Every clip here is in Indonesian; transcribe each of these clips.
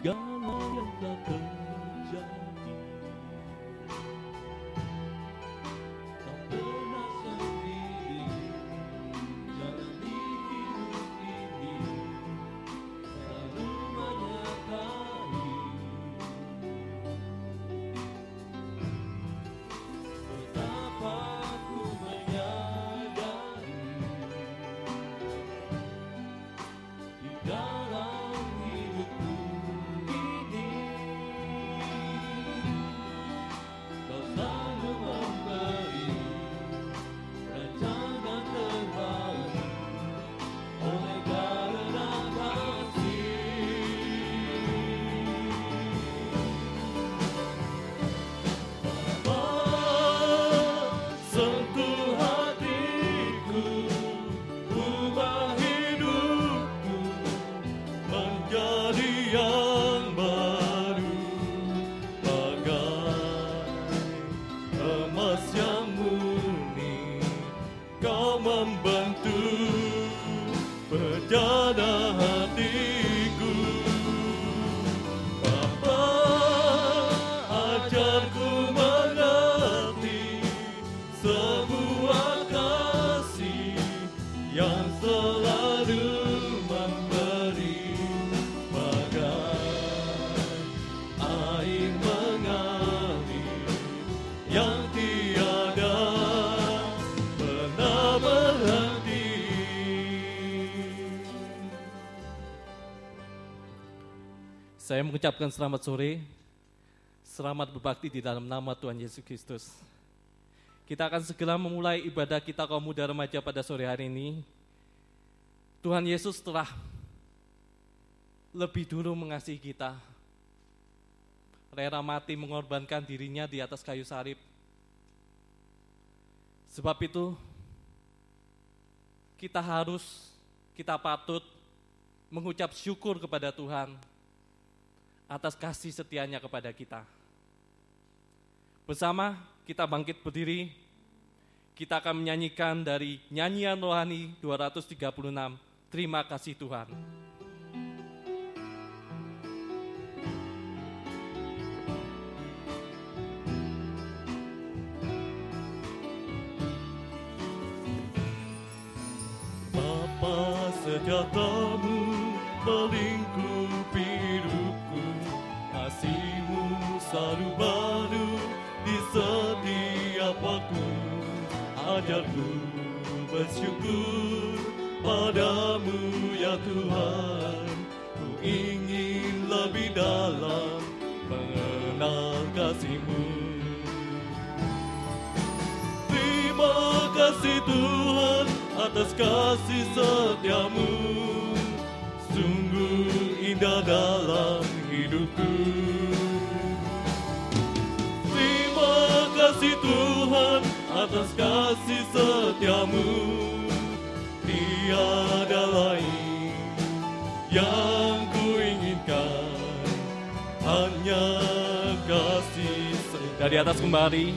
segala yang telah terjadi. Tak pernah sendiri jalani hidup ini, selalu menyertai. Betapa ku menyadari di dalam hidupku ini kau selalu memberi rancangan terbaik oleh karena kasih. Sentuh hatiku, ubah hidupku menjadi yang baru, bagai emas yang murni. Kau membentuk perjalanan hatiku. Bapa, ajarku mengerti sebuah kasih yang selalu memberi, bagai air mengalir yang tiada pernah berhenti. Saya mengucapkan selamat sore, selamat berbakti di dalam nama Tuhan Yesus Kristus. Kita akan segera memulai ibadah kita kaum muda remaja pada sore hari ini. Tuhan Yesus telah lebih dulu mengasihi kita, rela mati mengorbankan dirinya di atas kayu salib. Sebab itu, kita patut mengucap syukur kepada Tuhan atas kasih setianya kepada kita. Bersama kita bangkit berdiri, kita akan menyanyikan dari nyanyian rohani 236, Terima Kasih Tuhan. Bapa sejatamu melingkupi hidupku, kasih-Mu selalu baru di setiap waktu. Ajarku bersyukur padamu ya Tuhan, ku ingin lebih dalam mengenal kasih-Mu. Terima kasih Tuhan atas kasih setiamu, sungguh indah dalam hidupku. Terima kasih Tuhan atas kasih setiamu, tiada lain yang ku inginkan, hanya kasih. Dari atas kembali.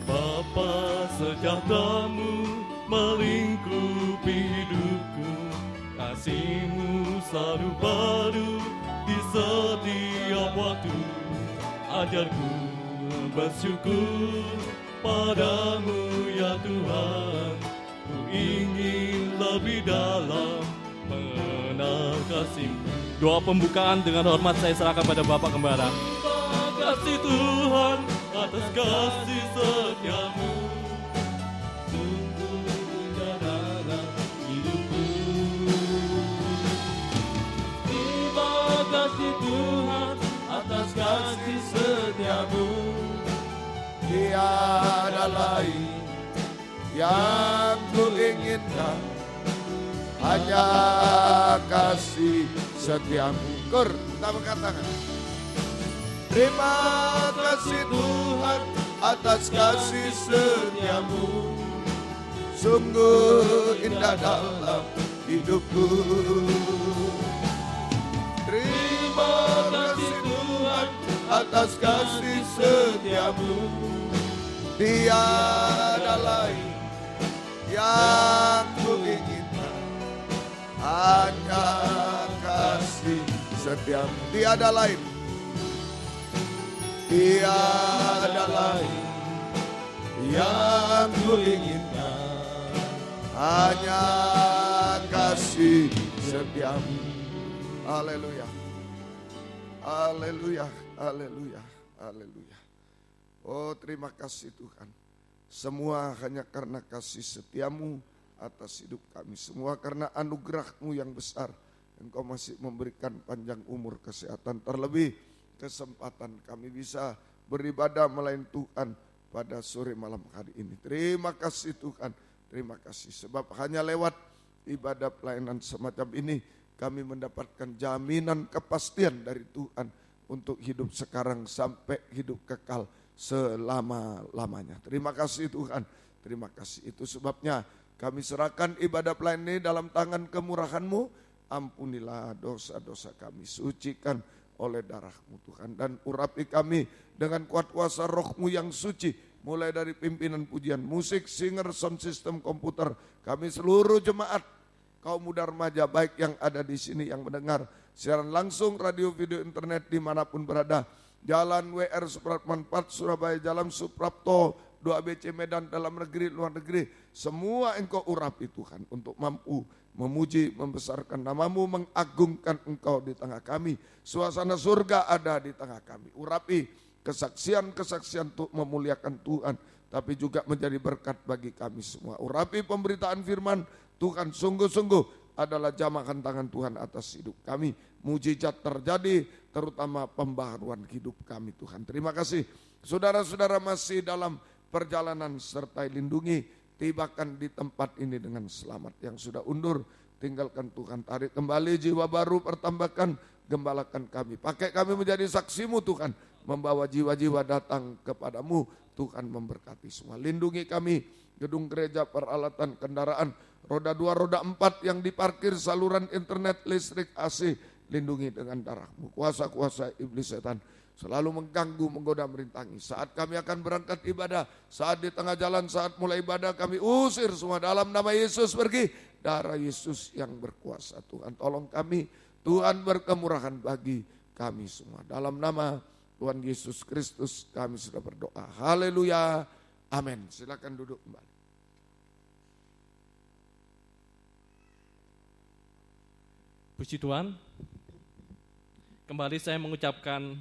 Bapa sejatamu melingkupi hidupku, kasih-Mu selalu baru di setiap waktu. Ajarku bersyukur padamu ya Tuhan, ku ingin lebih dalam mengenal kasih-Mu. Doa pembukaan dengan hormat saya serahkan pada Bapak Gembala. Terima kasih Tuhan atas kasih setiamu, sungguh indah dalam hidupku. Terima kasih Tuhan atas kasih setiamu, tiada lain yang ku inginkan, hanya kasih setiamu. Kur, kita berkatakan, terima kasih Tuhan atas kasih setiamu, sungguh indah dalam hidupku. Terima kasih Tuhan atas kasih setiamu, tiada lain yang ku inginkan, hanya kasih setiamu. Tiada lain. Tiada lain yang ku inginkan, hanya kasih setiamu. Haleluya. Haleluya. Haleluya. Haleluya. Oh, terima kasih Tuhan. Semua hanya karena kasih setiamu atas hidup kami. Semua karena anugerah-Mu yang besar. Engkau masih memberikan panjang umur, kesehatan, terlebih kesempatan kami bisa beribadah melayani Tuhan pada sore malam hari ini. Terima kasih Tuhan. Terima kasih. Sebab hanya lewat ibadah pelayanan semacam ini kami mendapatkan jaminan kepastian dari Tuhan untuk hidup sekarang sampai hidup kekal selama-lamanya. Terima kasih Tuhan, terima kasih. Itu sebabnya kami serahkan ibadah pelayanan ini dalam tangan kemurahan-Mu. Ampunilah dosa-dosa kami, sucikan oleh darah-Mu Tuhan. Dan urapi kami dengan kuat kuasa Roh-Mu yang suci. Mulai dari pimpinan pujian, musik, singer, sound system, komputer. Kami seluruh jemaat, kaum muda remaja baik yang ada di sini yang mendengar siaran langsung, radio, video, internet dimanapun berada. Jalan WR Supratman 4 Surabaya, Jalan Suprapto 2ABC Medan, dalam negeri, luar negeri. Semua Engkau urapi Tuhan untuk mampu memuji, membesarkan nama-Mu, mengagungkan Engkau di tengah kami. Suasana surga ada di tengah kami. Urapi kesaksian-kesaksian untuk memuliakan Tuhan, tapi juga menjadi berkat bagi kami semua. Urapi pemberitaan firman Tuhan, sungguh-sungguh adalah jamahan tangan Tuhan atas hidup kami. Mujizat terjadi, terutama pembaharuan hidup kami Tuhan. Terima kasih. Saudara-saudara masih dalam perjalanan, sertai lindungi, tibakan di tempat ini dengan selamat. Yang sudah undur, tinggalkan Tuhan, tarik kembali jiwa baru, pertambahkan, gembalakan kami. Pakai kami menjadi saksi-Mu Tuhan, membawa jiwa-jiwa datang kepadamu. Tuhan memberkati semua. Lindungi kami, gedung gereja, peralatan, kendaraan, roda 2, roda 4 yang diparkir, saluran internet, listrik, AC, lindungi dengan darah-Mu. Kuasa-kuasa iblis setan selalu mengganggu, menggoda, merintangi. Saat kami akan berangkat ibadah, saat di tengah jalan, saat mulai ibadah, kami usir semua dalam nama Yesus, pergi. Darah Yesus yang berkuasa. Tuhan tolong kami, Tuhan berkemurahan bagi kami semua. Dalam nama Tuhan Yesus Kristus kami sudah berdoa. Haleluya. Amin. Silakan duduk kembali. Puji Tuhan, kembali saya mengucapkan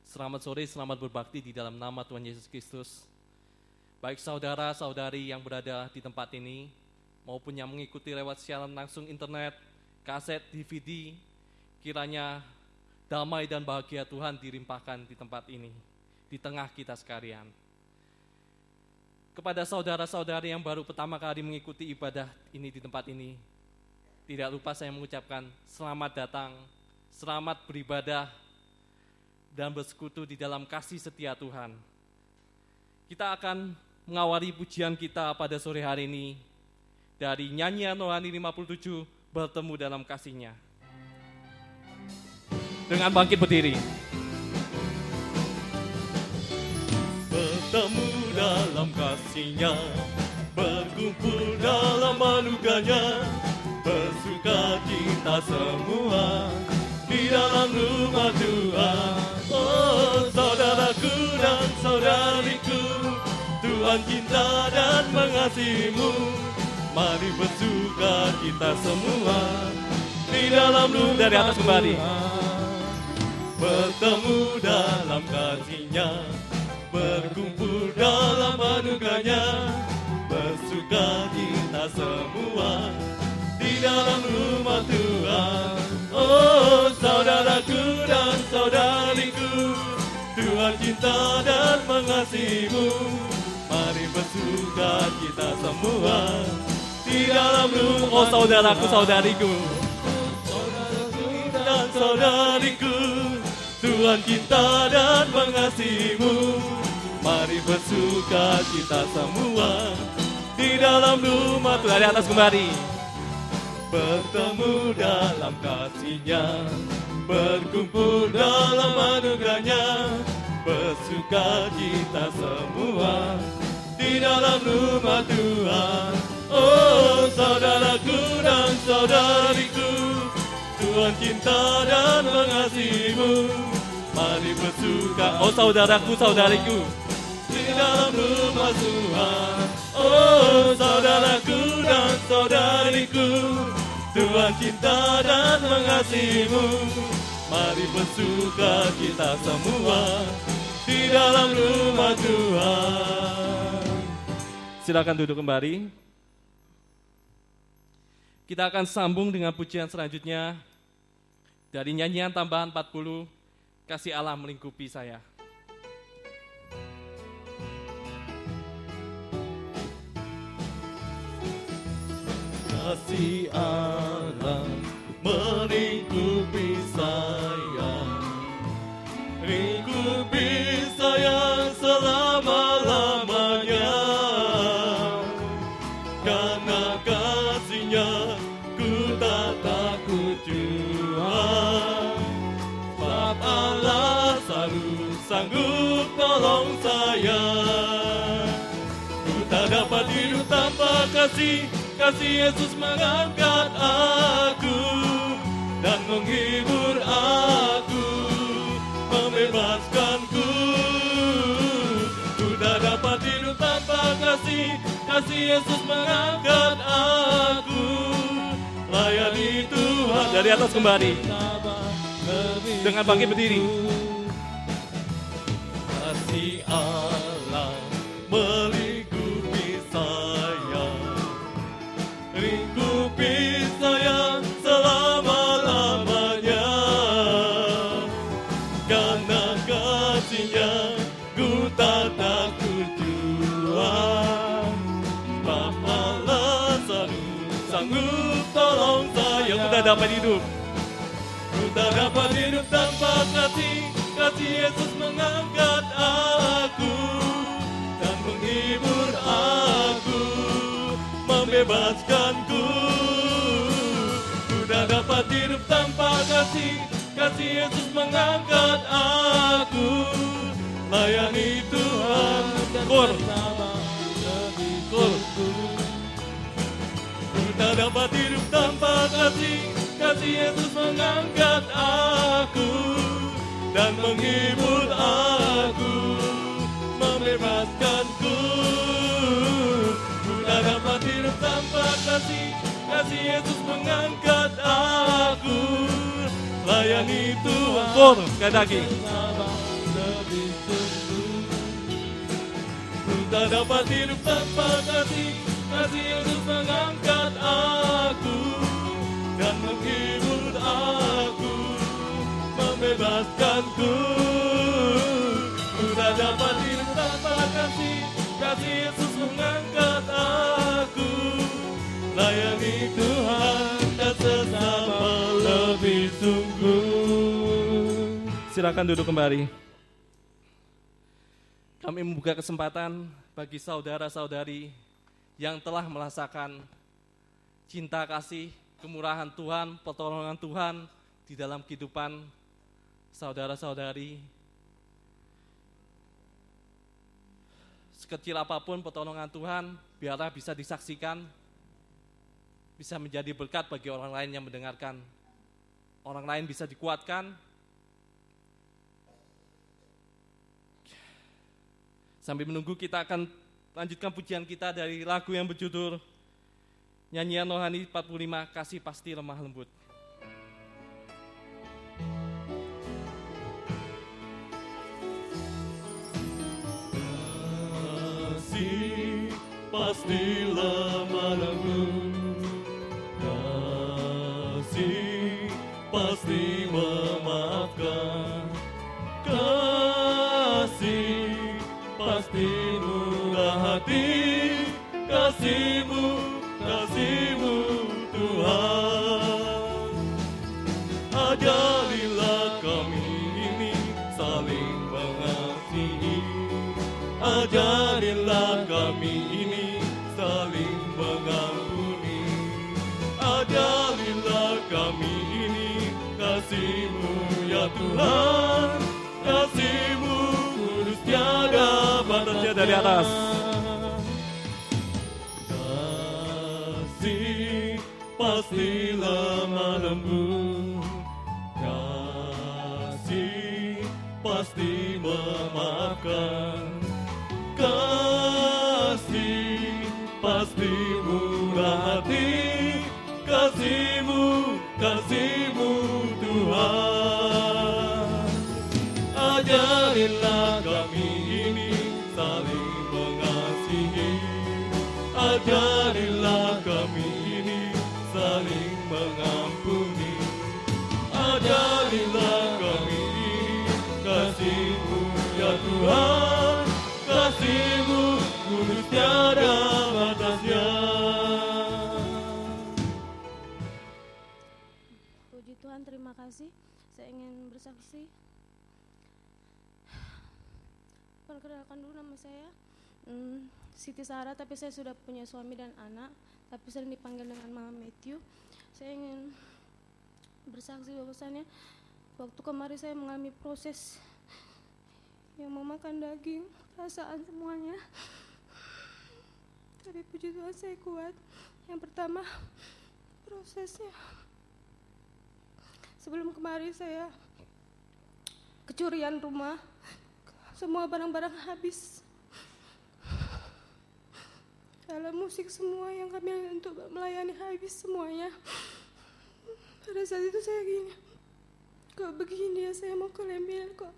selamat sore, selamat berbakti di dalam nama Tuhan Yesus Kristus. Baik saudara-saudari yang berada di tempat ini, maupun yang mengikuti lewat siaran langsung internet, kaset, DVD, kiranya damai dan bahagia Tuhan dilimpahkan di tempat ini, di tengah kita sekalian. Kepada saudara-saudari yang baru pertama kali mengikuti ibadah ini di tempat ini, tidak lupa saya mengucapkan selamat datang, selamat beribadah, dan bersekutu di dalam kasih setia Tuhan. Kita akan mengawali pujian kita pada sore hari ini dari nyanyian Rohani 57, Bertemu dalam Kasih-Nya. Dengan bangkit berdiri. Bertemu dalam kasih-Nya, berkumpul dalam anugerah-Nya, bersuka cita semua di dalam rumah Tuhan. Oh saudaraku dan saudariku, Tuhan cinta dan mengasihimu. Mari bersuka cita semua di dalam rumah dari atas kembali. Bertemu dalam kasih-Nya, berkumpul dalam anugerah-Nya, bersuka cita semua di dalam rumah Tuhan. Oh saudaraku dan saudariku, Tuhan cinta dan mengasihimu. Mari bersuka cita semua di dalam rumah. Oh saudaraku, saudariku, saudaraku dan saudariku, Tuhan cinta dan mengasihimu. Mari bersuka cita semua di dalam rumah Tuhan. Dari atas kembali. Bertemu dalam kasih-Nya, berkumpul dalam anugerah-Nya, bersuka cita semua di dalam rumah Tuhan. Oh saudaraku dan saudariku, Tuhan cinta dan mengasihimu. Mari bersuka, oh saudaraku, saudariku, di dalam rumah Tuhan. Oh saudaraku dan saudariku, Tuhan cinta dan mengasihimu. Mari bersuka kita semua di dalam rumah Tuhan. Silakan duduk kembali. Kita akan sambung dengan pujian selanjutnya dari nyanyian tambahan 40, Kasih Allah Melingkupi Saya. Kasih Allah melingkupi saya, lingkupi saya selama-lamanya. Karena kasih-Nya ku tak takut jua. Sebab Allah selalu sanggup tolong saya. Ku tak dapat hidup tanpa kasih. Kasih Yesus mengangkat aku dan menghibur aku, membebaskanku. Ku tak dapat hidup tanpa kasih. Kasih Yesus mengangkat aku, layani Tuhan. Dari atas kembali dengan bangkit berdiri. Kasih Allah melingkupi saya, lingkupi saya selama-lamanya. Karena kasih-Nya ku tak takut jua. Sebab Allah selalu sanggup tolong saya. Ku tak dapat hidup, ku tak dapat hidup tanpa kasih. Kasih Yesus mengangkat aku dan menghibur aku, membebaskanku. Ku tak dapat hidup tanpa kasih. Kasih Yesus mengangkat aku, layani Tuhan dan bersama lebih. Ku tak dapat hidup tanpa kasih. Kasih Yesus mengangkat aku dan menghibur aku, membebaskanku. Ku tak dapat hidup tanpa kasih. Kasih Yesus mengangkat aku, layani Tuhan. Kor, sekali lagi. Ku tak dapat hidup tanpa kasih. Kasih Yesus mengangkat aku dan menghibur aku, membebaskanku. Ku tak dapat hidup tanpa kasih. Kasih Yesus mengangkat aku, layani Tuhan dan sesama lebih sungguh. Silakan duduk kembali. Kami membuka kesempatan bagi saudara-saudari yang telah merasakan cinta kasih, kemurahan Tuhan, pertolongan Tuhan di dalam kehidupan saudara-saudari. Sekecil apapun pertolongan Tuhan, biarlah bisa disaksikan, bisa menjadi berkat bagi orang lain yang mendengarkan. Orang lain bisa dikuatkan. Sambil menunggu, kita akan lanjutkan pujian kita dari lagu yang berjudul Nyanyian Rohani 45, Kasih Pasti Lemah Lembut. Kasih pasti lemah lembut, kasih pasti memaafkan, kasih pasti murah hati, kasih-Mu, kasih-Mu Tuhan. Ajarilah kami ini saling mengasihi, ajarilah kami ini saling mengampuni, ajarilah kami ini kasih-Mu ya Tuhan, kasih-Mu kudus tiada batasnya. Dari atas. Kasih pasti lemah lembut, pasti memaafkan. Kasih pasti murah hati, kasih-Mu Tuhan. Ajarilah kami ini saling mengasihi, ajarilah kami ini saling mengampuni, ajarilah kami ini kasih-Mu ya Tuhan, kasih-Mu kudus tiada batasnya. Puji Tuhan, terima kasih. Saya ingin bersaksi. Perkenalkan dulu, nama saya Siti Sarah, tapi saya sudah punya suami dan anak, tapi sering dipanggil dengan Mama Matthew. Saya ingin bersaksi bahwasannya waktu kemarin saya mengalami proses yang memakan daging, perasaan semuanya. Tapi puji Tuhan saya kuat. Yang pertama, prosesnya. Sebelum kemarin saya kecurian rumah, semua barang-barang habis. Alat musik semua yang kami untuk melayani habis semuanya. Pada saat itu saya gini, kok begini ya, saya mau ke Lembil kok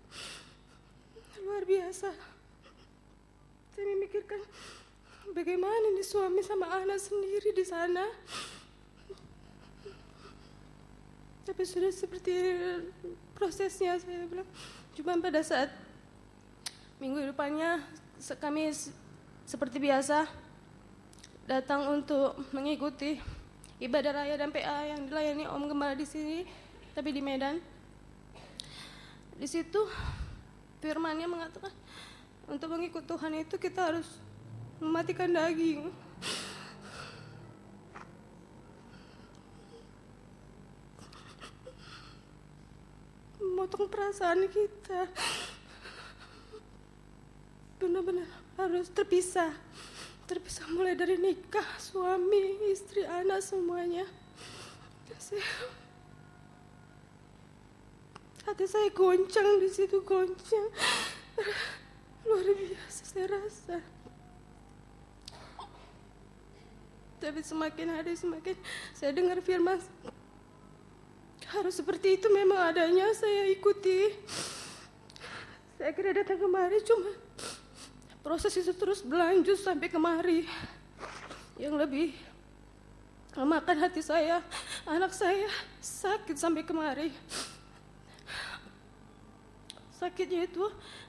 luar biasa. Saya memikirkan bagaimana nih suami sama anak sendiri di sana. Tapi sudah seperti prosesnya, saya bilang. Cuma pada saat minggu depannya kami seperti biasa datang untuk mengikuti ibadah raya dan PA yang dilayani Om Gembala di sini, tapi di Medan. Di situ firman-Nya mengatakan untuk mengikut Tuhan itu kita harus mematikan daging. Memotong perasaan kita. Benar-benar harus terpisah mulai dari nikah, suami, istri, anak, semuanya. Hati saya goncang di situ, goncang luar biasa saya rasa. Tapi semakin hari semakin saya dengar firman, harus seperti itu memang adanya, saya ikuti. Saya kira datang kemari, cuma proses itu terus berlanjut sampai kemari. Yang lebih memakan hati saya, anak saya sakit sampai kemari. Sakitnya itu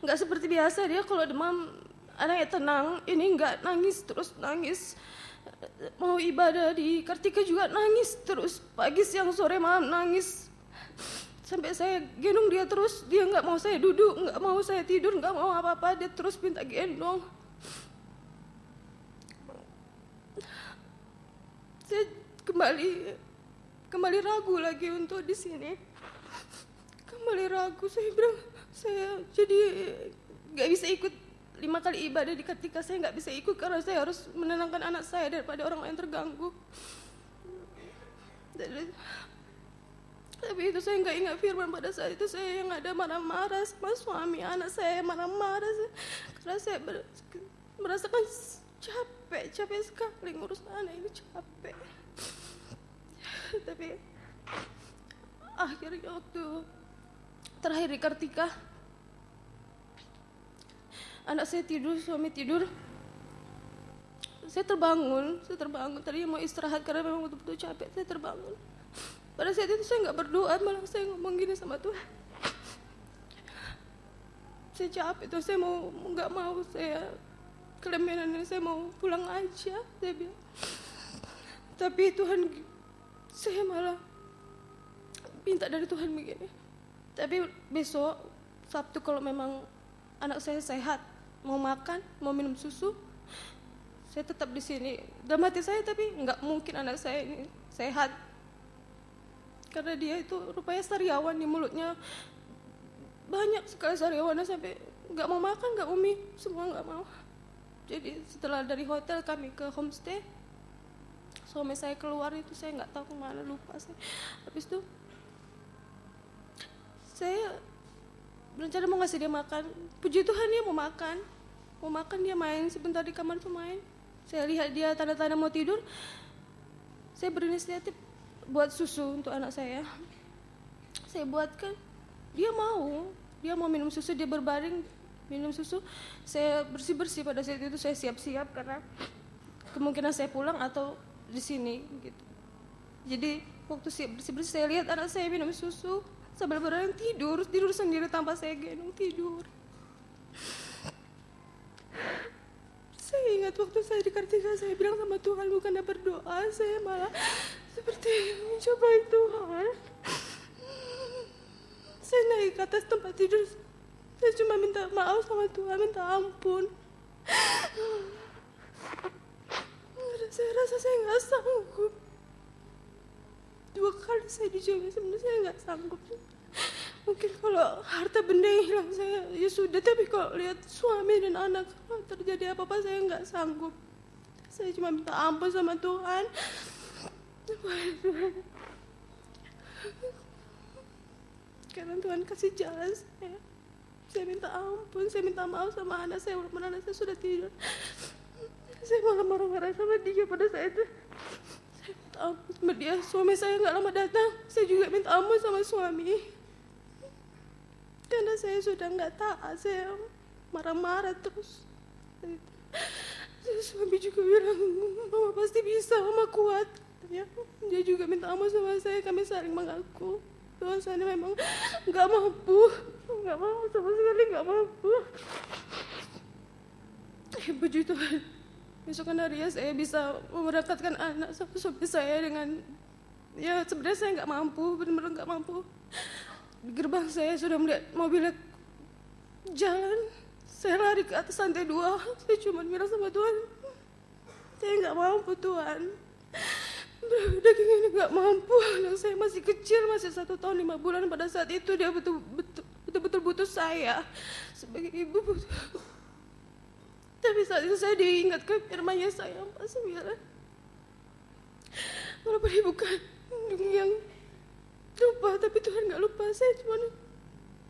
nggak seperti biasa, dia kalau demam anaknya tenang, ini nggak, nangis terus nangis. Mau ibadah di Kartika juga nangis terus, pagi siang sore malam nangis. Sampai saya gendong dia terus, dia nggak mau saya duduk, nggak mau saya tidur, nggak mau apa-apa, dia terus minta gendong. Saya kembali ragu lagi untuk di sini. Kembali ragu, saya bilang saya jadi nggak bisa ikut 5 kali ibadah di Kartika, saya nggak bisa ikut karena saya harus menenangkan anak saya daripada orang lain terganggu. Tapi itu saya nggak ingat firman pada saat itu, saya yang ada marah-marah sama suami, anak saya marah-marah karena saya merasakan capek sekali ngurus anak ini, capek. Tapi akhirnya waktu terakhir di Kartika, anak saya tidur, suami tidur, saya terbangun, tadinya mau istirahat karena memang betul-betul capek, saya terbangun. Pada saat itu saya nggak berdoa, malah saya ngomong gini sama Tuhan. Saya capek tuh, saya nggak mau saya kelemahan ini, saya mau pulang aja, saya bilang. Tapi Tuhan, saya malah minta dari Tuhan begini. Tapi besok Sabtu kalau memang anak saya sehat, mau makan, mau minum susu, saya tetap di sini. Dalam hati saya, tapi nggak mungkin anak saya ini sehat. Karena dia itu rupanya sariawan, di mulutnya banyak sekali sariawannya, sampai nggak mau makan, nggak mau mie, semua nggak mau. Jadi setelah dari hotel kami ke homestay, suami saya keluar itu, saya nggak tahu kemana, lupa saya. Habis itu saya berencana mau ngasih dia makan. Puji Tuhan dia mau makan. Dia main sebentar di kamar pemain. Saya lihat dia tanda-tanda mau tidur. Saya berinisiatif buat susu untuk anak saya. Saya buatkan. Dia mau minum susu, dia berbaring minum susu. Saya bersih-bersih pada saat itu, saya siap-siap karena kemungkinan saya pulang atau di sini gitu. Jadi waktu siap bersih-bersih saya lihat anak saya minum susu sambil berbaring tidur sendiri tanpa saya gendong tidur. Saya ingat waktu saya di Kartika, saya bilang sama Tuhan, bukannya berdoa, saya malah seperti mencobai Tuhan. Saya naik ke atas tempat tidur, saya cuma minta maaf sama Tuhan, minta ampun. Saya rasa saya nggak sanggup. 2 kali saya dicoba, sebenarnya saya nggak sanggup. Mungkin kalau harta benda yang hilang saya ya sudah, tapi kalau lihat suami dan anak, kalau terjadi apa-apa saya nggak sanggup. Saya cuma minta ampun sama Tuhan. Karena Tuhan kasih jalan saya. Saya minta ampun, saya minta maaf sama anak saya walaupun anak saya sudah tidur. Saya malah marah-marah sama dia pada saat itu. Saya minta ampun sama dia. Suami saya nggak lama datang. Saya juga minta ampun sama suami. Karena saya sudah nggak taat, saya marah-marah terus. Suami juga bilang, mama pasti bisa, mama kuat. Ya, dia juga minta ampun sama saya, kami saling mengaku bahwa saya memang nggak mampu, sama sekali nggak mampu. Puji Tuhan, besokan hari ya saya bisa memberangkatkan anak sama suami saya dengan, ya sebenarnya saya nggak mampu, benar-benar nggak mampu. Di gerbang saya sudah melihat mobilnya jalan, saya lari ke atas lantai 2, saya cuma bilang sama Tuhan, saya nggak mampu Tuhan. Daging ini nggak mampu, anak saya masih kecil, masih 1 tahun 5 bulan pada saat itu, dia betul-betul butuh saya sebagai ibu. Tapi saat itu saya diingatkan firman Yesaya 49. Walaupun ibu kandung yang lupa, tapi Tuhan nggak lupa. Saya cuma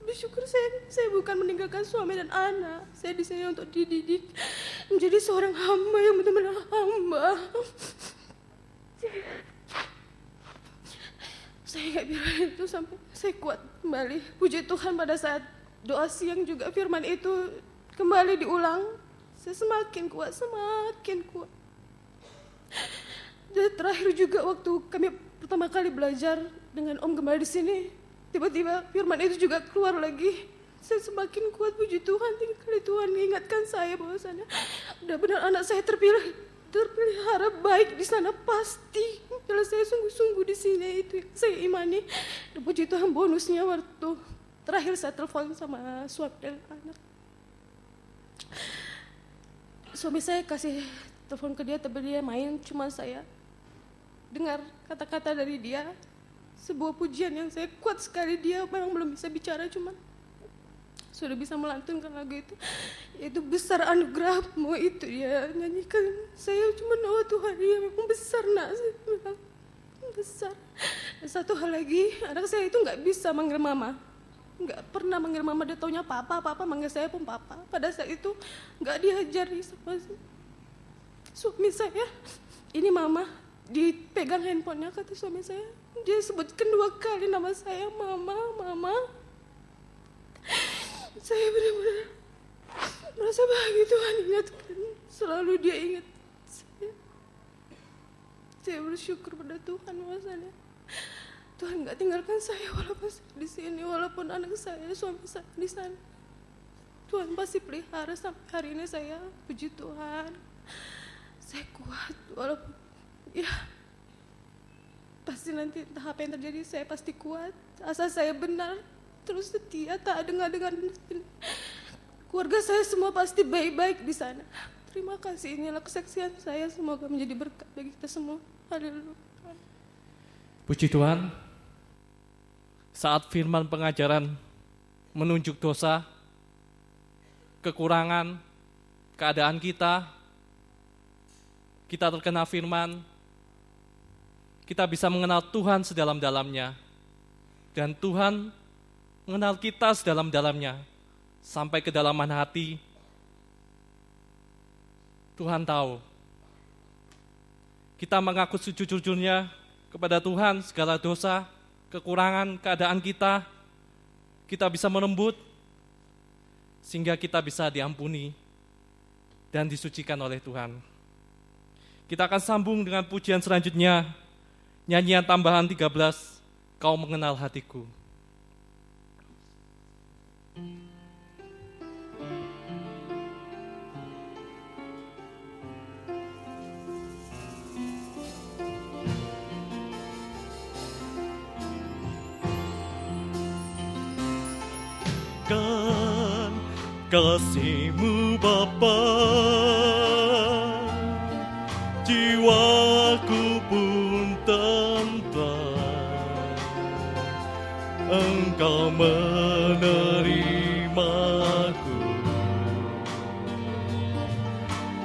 bersyukur saya bukan meninggalkan suami dan anak. Saya di sini untuk dididik menjadi seorang hamba yang benar-benar hamba. Saya nggak bilang itu sampai saya kuat kembali. Puji Tuhan pada saat doa siang juga firman itu kembali diulang. Saya semakin kuat. Dan terakhir juga waktu kami pertama kali belajar dengan Om Gembala di sini, tiba-tiba firman itu juga keluar lagi. Saya semakin kuat, puji Tuhan. 3 kali Tuhan mengingatkan saya bahwasanya benar-benar anak saya terpelihara baik di sana pasti. Kalau saya sungguh-sungguh di sini, itu yang saya imani. Dan puji Tuhan, bonusnya waktu terakhir saya telepon sama suami dan anak. Suami saya kasih telepon ke dia, tapi dia main, cuma saya dengar kata-kata dari dia, sebuah pujian yang saya kuat sekali. Dia memang belum bisa bicara, cuma sudah bisa melantunkan lagu itu, yaitu besar anugerahmu, itu dia nyanyikan. Saya cuma, oh Tuhan, dia memang besar nak, saya bilang besar. Dan satu hal lagi, anak saya itu nggak bisa manggil mama, nggak pernah manggil mama, dia taunya papa, manggil saya pun papa. Pada saat itu nggak diajari sama suami saya, ini mama. Dipegang handphonenya, kata suami saya, dia sebutkan 2 kali nama saya, mama. Saya benar-benar merasa bahagia, Tuhan ingatkan, selalu dia ingat saya. Saya bersyukur pada Tuhan bahwasanya Tuhan nggak tinggalkan saya walaupun saya di sini, walaupun anak saya, suami saya di sana. Tuhan pasti pelihara sampai hari ini. Saya puji Tuhan, saya kuat walaupun ya pasti nanti entah apa yang terjadi, saya pasti kuat. Asal saya benar, terus setia, tak dengar keluarga saya semua pasti baik-baik di sana. Terima kasih, inilah kesaksian saya, semoga menjadi berkat bagi kita semua. Haleluya. Puji Tuhan. Saat firman pengajaran menunjuk dosa, kekurangan, keadaan kita terkena firman, kita bisa mengenal Tuhan sedalam-dalamnya. Dan Tuhan mengenal kita sedalam-dalamnya, sampai kedalaman hati. Tuhan tahu. Kita mengaku sejujur-jujurnya kepada Tuhan segala dosa, kekurangan, keadaan kita bisa merembut, sehingga kita bisa diampuni dan disucikan oleh Tuhan. Kita akan sambung dengan pujian selanjutnya, nyanyian tambahan 13, Kau Mengenal Hatiku. Kan kasih-Mu Bapa, jiwaku pun tentram. Engkau menerimaku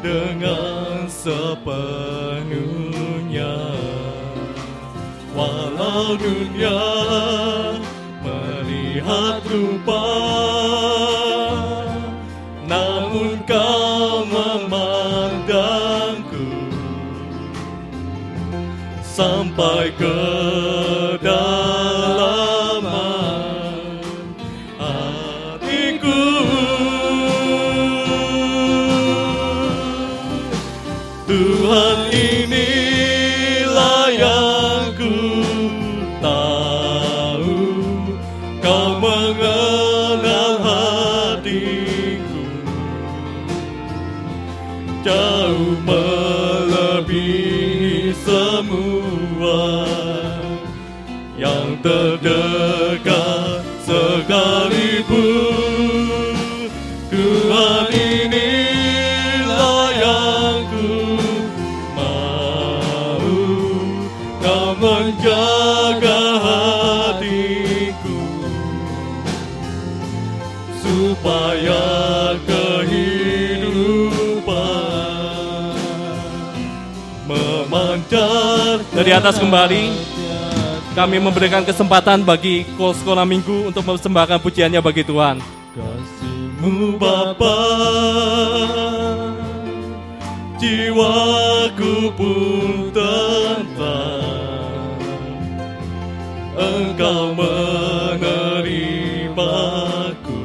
dengan sepenuhnya, walau dunia melihat rupa, namun Kau memandangku sampai ke dalaman hatiku. Tuhan, inilah yang ku tahu, Kau mengenal hatiku jauh melebihi semua yang terdekat sekalipun. Tuhan, inilah yang ku mau, Kau menjaga hatiku supaya kehidupan memancar Dari atas kembali, kami memberikan kesempatan bagi sekolah minggu untuk mempersembahkan pujiannya bagi Tuhan. kasih-Mu Bapa, jiwaku pun tentram. Engkau menerimaku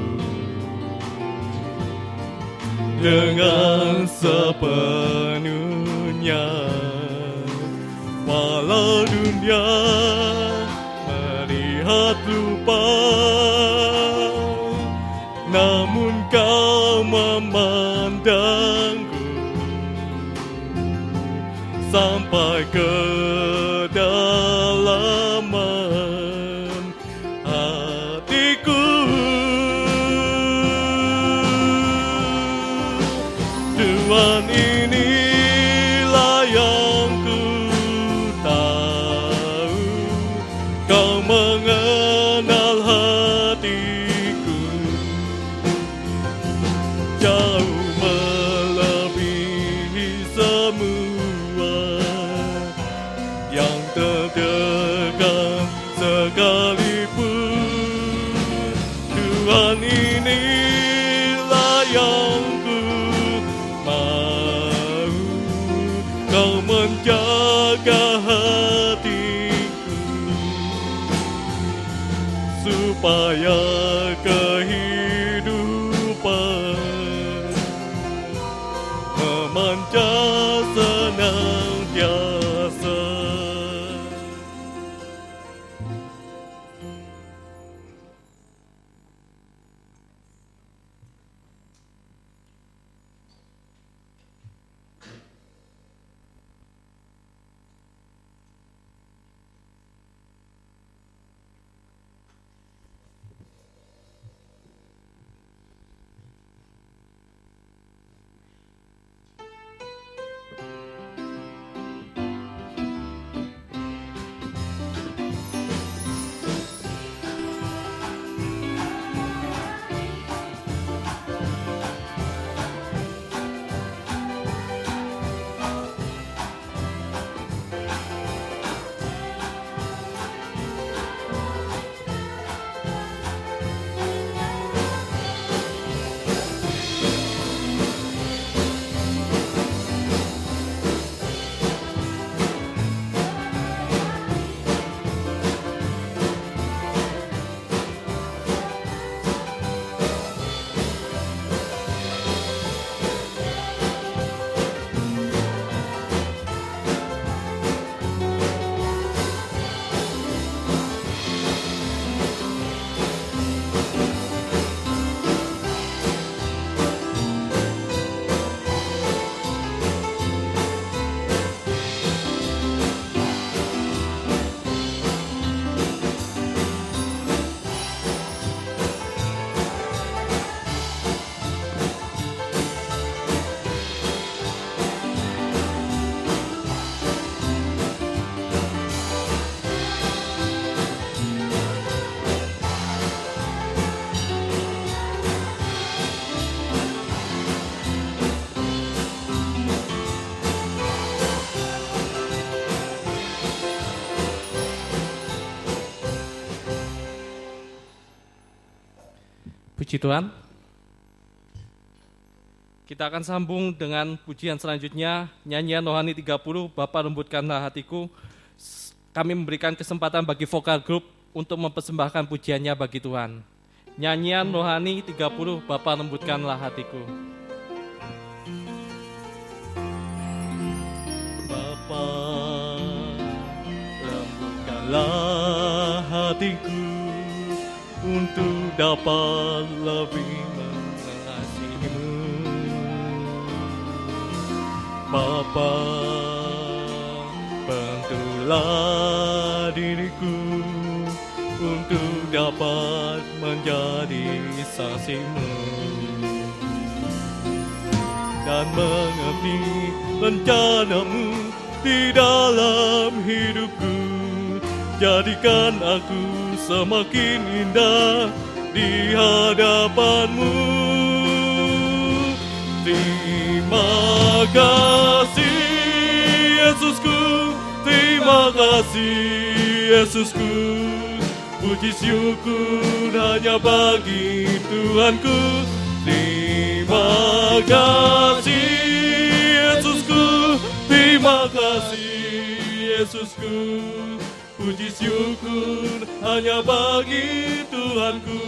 dengan sepenuhnya, walau dunia melihat rupa, namun Kau memandangku sampai ke dalaman hatiku. Tuhan, inilah yang ku tahu, Kau mengenal hatiku jauh melebihi semua yang terdekat sekalipun. Tuhan, inilah yang ku mau, Kau menjaga hatiku supaya kehidupan memancar senantiasa. Puji Tuhan. Kita akan sambung dengan pujian selanjutnya, nyanyian Rohani 30, Bapa lembutkanlah hatiku. Kami memberikan kesempatan bagi vokal grup untuk mempersembahkan pujiannya bagi Tuhan. Nyanyian Rohani 30, Bapa lembutkanlah hatiku. Bapa lembutkanlah hatiku untuk dapat lebih mengasihimu. Bapa, bantulah diriku untuk dapat menjadi saksimu dan mengerti rencanamu di dalam hidupku. Jadikan aku semakin indah di hadapanmu. Terima kasih Yesusku, terima kasih Yesusku. Puji syukur hanya bagi Tuhanku. Terima kasih Yesusku, terima kasih Yesusku. Puji syukur hanya bagi Tuhanku.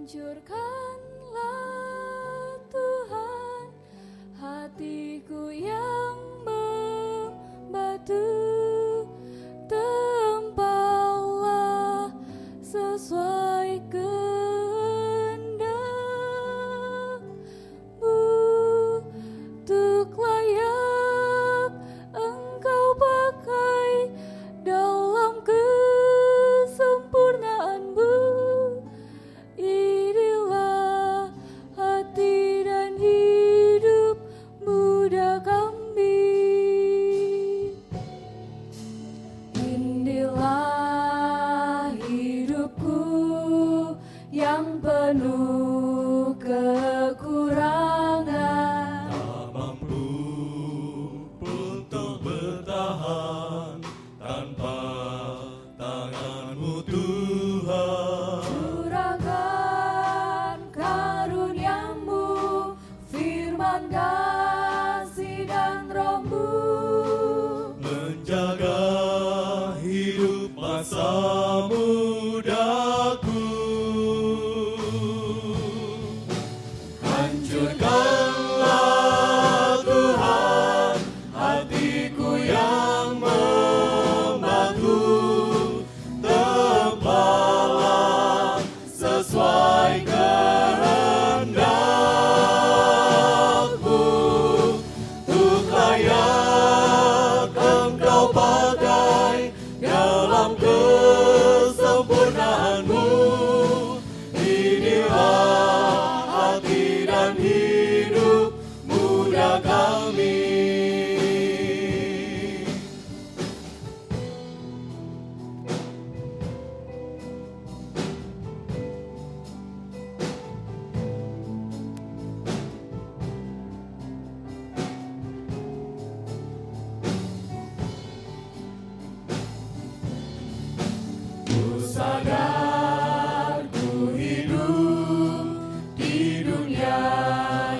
Hancurkanlah Tuhan hatiku yang membatu, tempalah sesuai kehendak-Mu, untuk layak Engkau pakai dalam kesempurnaan-Mu. Inilah hati dan hidup muda kami. Inilah hidupku yang penuh kekurangan. Tak mampu untuk bertahan tanpa tangan-Mu Tuhan. Curahkan karunia-Mu, firman kasih dan Roh-Mu. Menjaga hidup masa mudaku. Hancurkanlah Tuhan hatiku yang membatu, tempalah sesuai kehendak-Mu, untuk layak Engkau pakai dalam kesempurnaan-Mu. Inilah hati dan hidup muda kami. Ku sadar ku hidup di dunia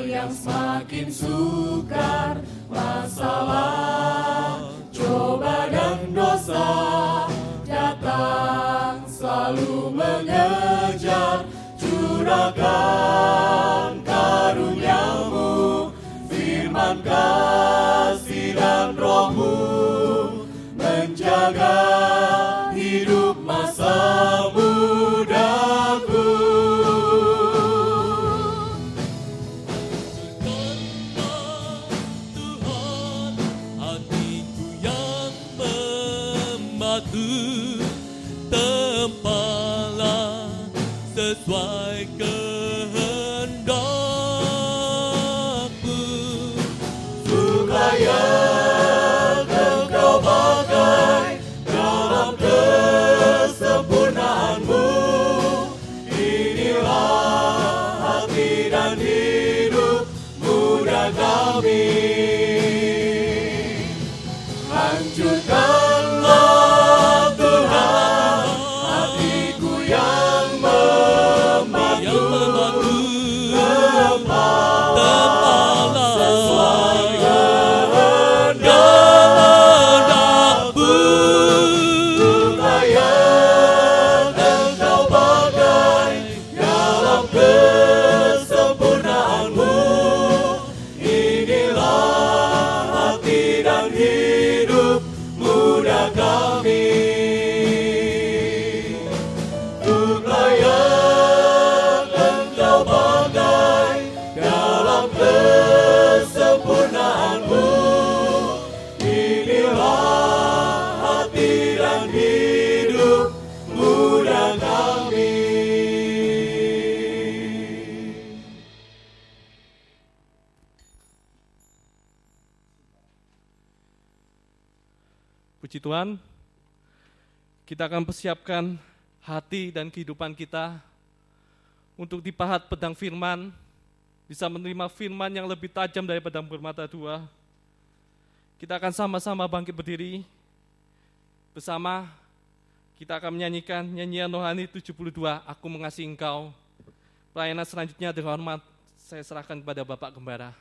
yang semakin sukar. Masalah, coba dan dosa datang selalu mengejar. Curahkan karunia-Mu, firman kasih dan Roh-Mu, menjaga hidup masa mudaku. sesuai kehendak-Mu, supaya Engkau pakai dalam kesempurnaan-Mu. Inilah hati dan hidup muda kami. Hancurkanlah Tuhan hatiku yang membatu, tepalah sesuai kehendak-Mu, supaya Engkau pakai dalam kesempurnaan-Mu. Inilah hati dan hidup muda kami. Untuk layak Engkau pakai dalam kesempurnaan-Mu. Inilah hati dan hidup muda kami. Puji Tuhan, kita akan persiapkan hati dan kehidupan kita untuk dipahat pedang firman, bisa menerima firman yang lebih tajam dari pedang bermata dua. Kita akan sama-sama bangkit berdiri, bersama kita akan menyanyikan nyanyian rohani 72, Aku Mengasihi Engkau. Pelayanan selanjutnya dengan hormat saya serahkan kepada Bapak Gembala.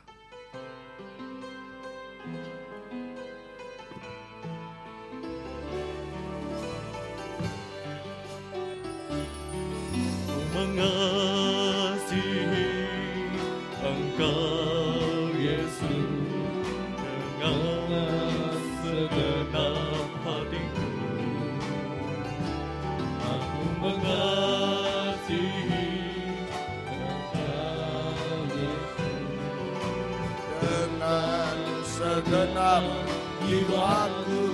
Mengasihi Engkau Yesus dengan segenap hatiku. Aku mengasihi Engkau Yesus dengan segenap jiwaku.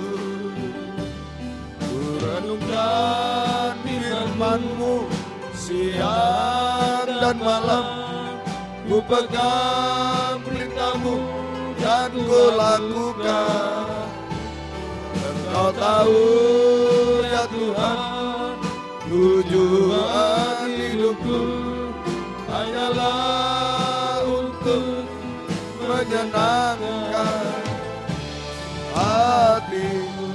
Ku renungkan firman-Mu siang dan malam, ku pegang perintah-Mu dan ku lakukan. Engkau tahu ya Tuhan, tujuan hidupku hanyalah untuk menyenangkan hati-Mu.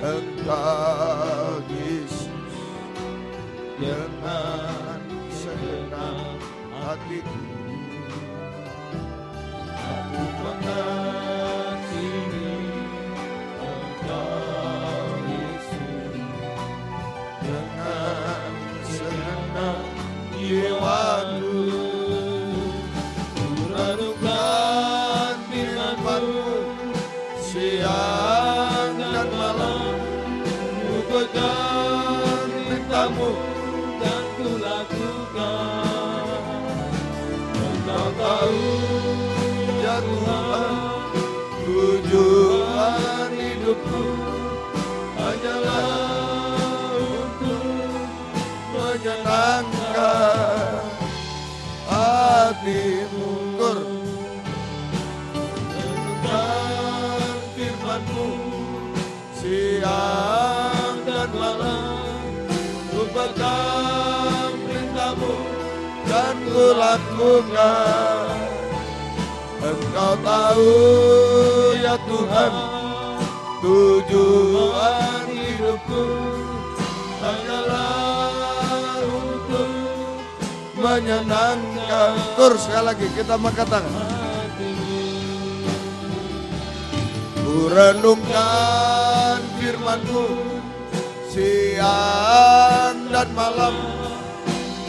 Engkau Yesus dengan segenap hatiku. Aku mengasihi Engkau Yesus dengan segenap jiwaku. Ku renungkan firman-Mu siang dan malam, ku pegang perintah-Mu dan ku lakukan. Engkau tahu ya Tuhan, tujuan hidupku hanyalah untuk menyenangkan hati-Mu. Renungkan firman-Mu siang dan malam, ku pegang perintah-Mu dan ku lakukan. Engkau tahu ya Tuhan, tujuan hidupku hanyalah untuk menyenangkan. Sekali lagi kita angkat tangan. Ku renungkan firman-Mu siang dan malam,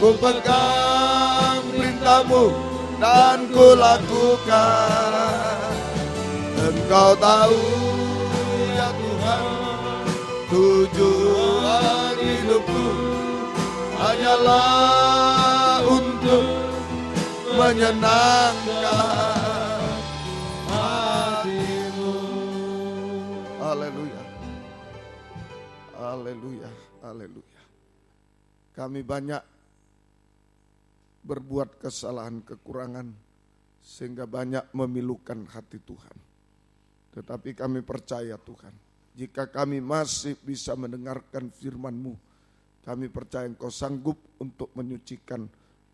ku pegang perintah-Mu dan ku lakukan. Engkau tahu ya Tuhan, tujuan hidupku hanyalah untuk menyenangkan hati-Mu. Haleluya. Haleluya, haleluya. Kami banyak berbuat kesalahan, kekurangan, sehingga banyak memilukan hati Tuhan. Tetapi kami percaya Tuhan, jika kami masih bisa mendengarkan firman-Mu, kami percaya Engkau sanggup untuk menyucikan,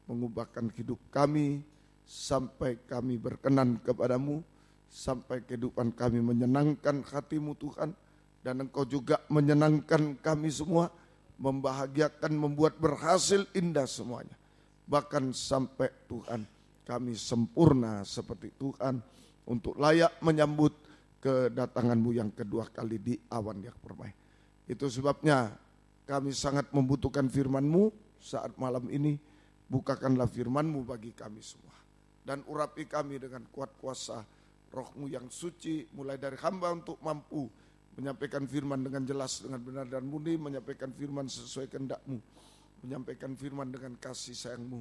mengubahkan hidup kami, sampai kami berkenan kepadamu, sampai kehidupan kami menyenangkan hati-Mu Tuhan, dan Engkau juga menyenangkan kami semua, membahagiakan, membuat berhasil indah semuanya. Bahkan sampai Tuhan kami sempurna seperti Tuhan, untuk layak menyambut kedatangan-Mu yang kedua kali di awan yang permai. Itu sebabnya kami sangat membutuhkan firman-Mu saat malam ini. Bukakanlah firman-Mu bagi kami semua, dan urapi kami dengan kuat kuasa Roh-Mu yang suci, mulai dari hamba untuk mampu menyampaikan firman dengan jelas, dengan benar dan murni, menyampaikan firman sesuai kehendak-Mu, menyampaikan firman dengan kasih sayang-Mu.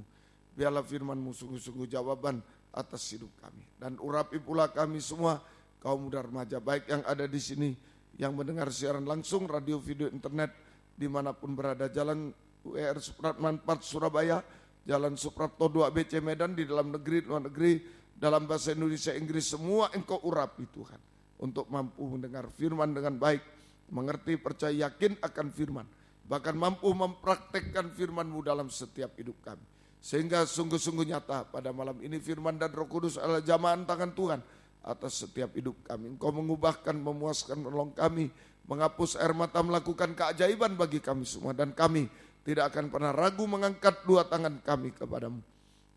Biarlah firman-Mu sungguh-sungguh jawaban atas hidup kami, dan urapi pula kami semua, kaum muda remaja baik yang ada di sini, yang mendengar siaran langsung, radio, video, internet, dimanapun berada, Jalan UER Supratman 4 Surabaya, Jalan Suprapto 2 ABC Medan, di dalam negeri, luar negeri, dalam bahasa Indonesia, Inggris, semua Engkau urapi Tuhan, untuk mampu mendengar firman dengan baik, mengerti, percaya, yakin akan firman, bahkan mampu mempraktekkan firman-Mu dalam setiap hidup kami. Sehingga sungguh-sungguh nyata pada malam ini firman dan Roh Kudus adalah jamahan tangan Tuhan atas setiap hidup kami. Engkau mengubahkan, memuaskan, menolong kami, menghapus air mata, melakukan keajaiban bagi kami semua, dan kami tidak akan pernah ragu mengangkat dua tangan kami kepadamu.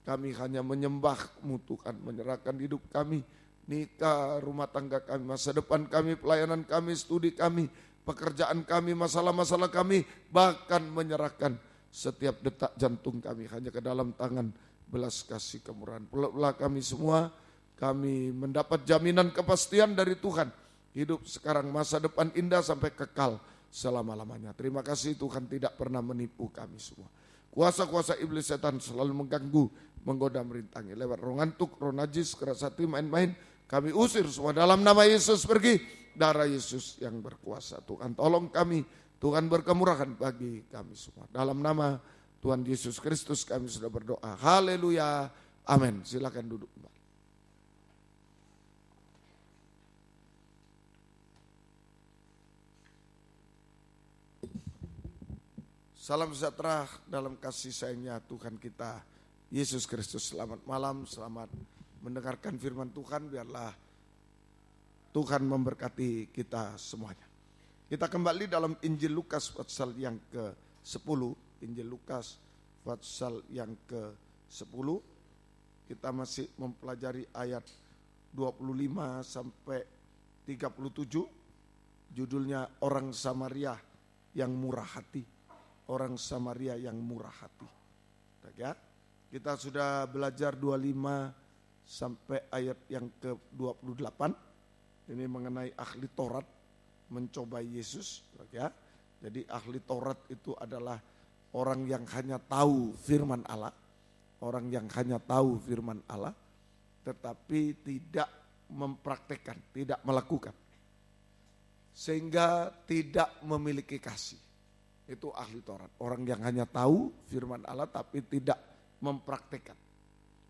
Kami hanya menyembah-Mu Tuhan, menyerahkan hidup kami, nikah, rumah tangga kami, masa depan kami, pelayanan kami, studi kami, pekerjaan kami, masalah-masalah kami, bahkan menyerahkan setiap detak jantung kami hanya ke dalam tangan belas kasih kemurahan. Peluklah kami semua, kami mendapat jaminan kepastian dari Tuhan, hidup sekarang, masa depan indah sampai kekal selama-lamanya. Terima kasih Tuhan tidak pernah menipu kami semua. Kuasa-kuasa iblis setan selalu mengganggu, menggoda, merintangi lewat roh ngantuk, roh najis, keras hati, main-main. Kami usir semua dalam nama Yesus, pergi. Darah Yesus yang berkuasa. Tuhan tolong kami, Tuhan berkemurahan bagi kami semua. Dalam nama Tuhan Yesus Kristus kami sudah berdoa. Haleluya. Amin. Silakan duduk. Salam sejahtera dalam kasih sayangnya Tuhan kita Yesus Kristus. Selamat malam, selamat mendengarkan firman Tuhan. Biarlah Tuhan memberkati kita semuanya. Kita kembali dalam Injil Lukas pasal yang ke-10. Injil Lukas pasal yang ke-10. Kita masih mempelajari ayat 25 sampai 37. Judulnya Orang Samaria yang Murah Hati. Orang Samaria yang murah hati. Ya, kita sudah belajar 25 sampai ayat yang ke-28. Ini mengenai ahli Taurat mencobai Yesus. Ya, jadi ahli Taurat itu adalah orang yang hanya tahu firman Allah. Orang yang hanya tahu firman Allah, tetapi tidak mempraktekkan, tidak melakukan. Sehingga tidak memiliki kasih. Itu ahli Taurat, orang yang hanya tahu firman Allah tapi tidak mempraktekkan,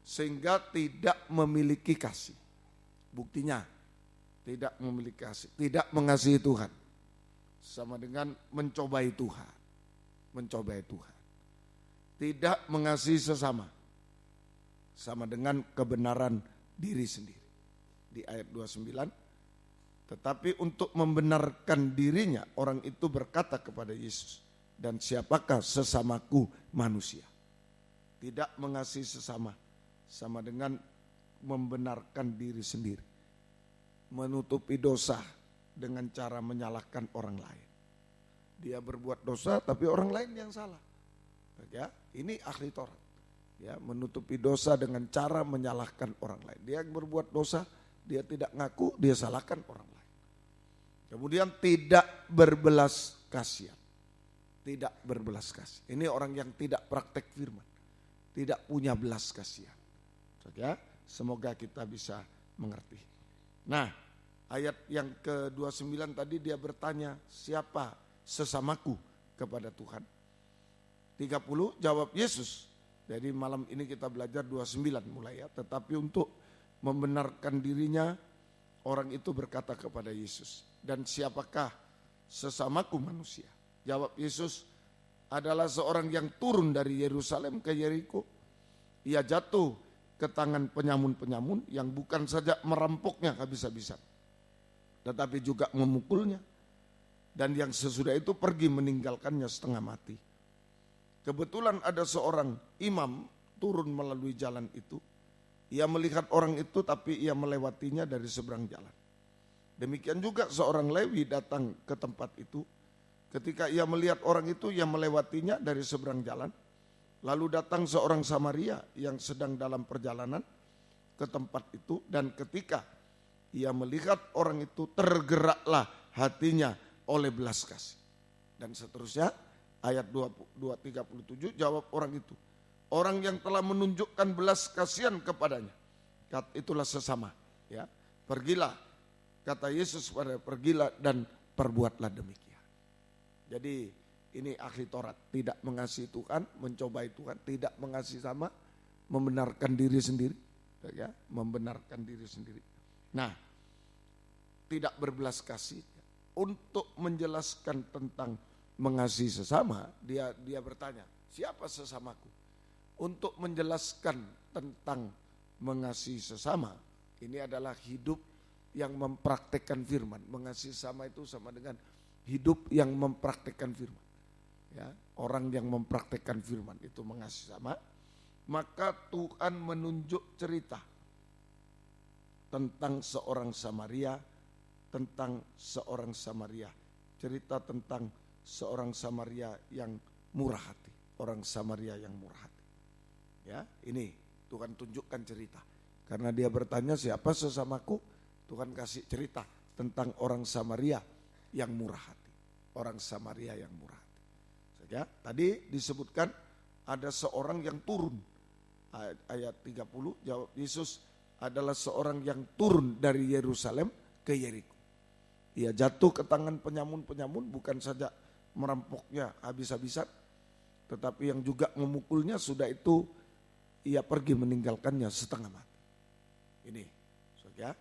sehingga tidak memiliki kasih. Buktinya tidak memiliki kasih, tidak mengasihi Tuhan, sama dengan mencobai Tuhan. Mencobai Tuhan, tidak mengasihi sesama, sama dengan kebenaran diri sendiri. Di ayat 29, tetapi untuk membenarkan dirinya, orang itu berkata kepada Yesus, dan siapakah sesamaku manusia? Tidak mengasihi sesama, sama dengan membenarkan diri sendiri. Menutupi dosa dengan cara menyalahkan orang lain. Dia berbuat dosa tapi orang lain yang salah. Ya, ini ahli Taurat. Ya, menutupi dosa dengan cara menyalahkan orang lain. Dia berbuat dosa, dia tidak ngaku, dia salahkan orang lain. Kemudian tidak berbelas kasihan. Tidak berbelas kasih. Ini orang yang tidak praktek firman. Tidak punya belas kasihan. Ya, semoga kita bisa mengerti. Nah, ayat yang ke-29 tadi dia bertanya, siapa sesamaku kepada Tuhan? 30 jawab Yesus. Jadi malam ini kita belajar 29 mulai ya. Tetapi untuk membenarkan dirinya, orang itu berkata kepada Yesus, dan siapakah sesamaku manusia? Jawab Yesus, adalah seorang yang turun dari Yerusalem ke Yeriko. Ia jatuh ke tangan penyamun-penyamun yang bukan saja merampoknya habis-habisan, tetapi juga memukulnya. Dan yang sesudah itu pergi meninggalkannya setengah mati. Kebetulan ada seorang imam turun melalui jalan itu. Ia melihat orang itu tapi ia melewatinya dari seberang jalan. Demikian juga seorang Lewi datang ke tempat itu. Ketika ia melihat orang itu, ia melewatinya dari seberang jalan. Lalu datang seorang Samaria yang sedang dalam perjalanan ke tempat itu. Dan ketika ia melihat orang itu, tergeraklah hatinya oleh belas kasih. Dan seterusnya ayat 37 jawab orang itu, orang yang telah menunjukkan belas kasihan kepadanya, itulah sesama. Ya, pergilah, kata Yesus pada pergilah dan perbuatlah demikian. Jadi ini ahli Taurat, tidak mengasihi Tuhan, mencobai Tuhan, tidak mengasihi sama, membenarkan diri sendiri, ya, membenarkan diri sendiri. Nah, tidak berbelas kasih. Untuk menjelaskan tentang mengasihi sesama, dia bertanya, siapa sesamaku? Untuk menjelaskan tentang mengasihi sesama, ini adalah hidup yang mempraktekkan firman. Mengasihi sesama itu sama dengan hidup yang mempraktekkan firman. Ya, orang yang mempraktekkan firman itu mengasihi sama. Maka Tuhan menunjuk cerita tentang seorang Samaria, cerita tentang seorang Samaria yang murah hati, orang Samaria yang murah hati. Ya, ini Tuhan tunjukkan cerita. Karena dia bertanya siapa sesamaku, Tuhan kasih cerita tentang orang Samaria yang murah hati, orang Samaria yang murah hati. Ya, tadi disebutkan ada seorang yang turun. Ayat 30 jawab Yesus, adalah seorang yang turun dari Yerusalem ke Yeriko. Ia jatuh ke tangan penyamun-penyamun, bukan saja merampoknya habis-habisan, tetapi yang juga memukulnya. Sudah itu ia pergi meninggalkannya setengah mati. Ini, ya.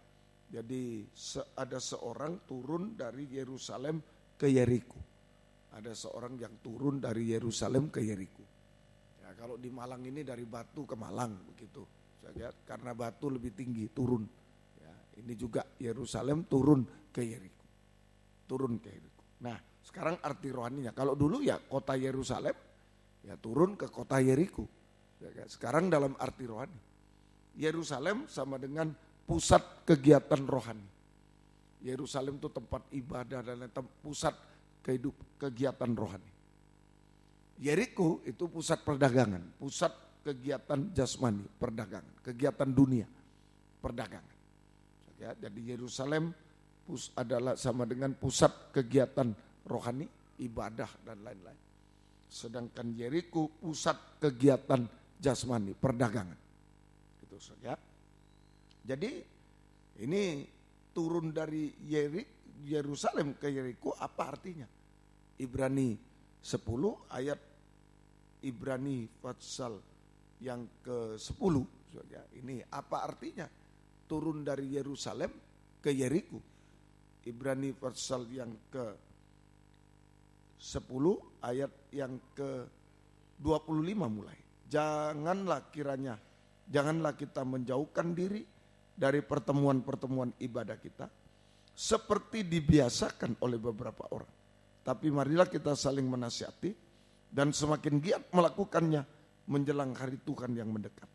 Jadi ada seorang turun dari Yerusalem ke Yeriko. Ada seorang yang turun dari Yerusalem ke Yeriko. Ya, kalau di Malang ini dari Batu ke Malang begitu. Ya, karena Batu lebih tinggi turun. Ya, ini juga Yerusalem turun ke Yeriko. Turun ke Yeriko. Nah, sekarang arti rohaninya. Kalau dulu ya kota Yerusalem, ya turun ke kota Yeriko. Ya, sekarang dalam arti rohani, Yerusalem sama dengan pusat kegiatan rohani. Yerusalem itu tempat ibadah dan pusat kegiatan rohani. Yeriko itu pusat perdagangan, pusat kegiatan jasmani, perdagangan, kegiatan dunia, perdagangan. Ya, jadi Yerusalem adalah sama dengan pusat kegiatan rohani, ibadah dan lain-lain. Sedangkan Yeriko pusat kegiatan jasmani, perdagangan. Gitu saja. Jadi ini turun dari Yerusalem ke Yeriko apa artinya? Ibrani 10 ayat Ibrani pasal yang ke-10. Ini apa artinya? Turun dari Yerusalem ke Yeriko. Ibrani pasal yang ke-10 ayat yang ke-25 mulai. Janganlah kita menjauhkan diri dari pertemuan-pertemuan ibadah kita seperti dibiasakan oleh beberapa orang. Tapi marilah kita saling menasihati dan semakin giat melakukannya menjelang hari Tuhan yang mendekat.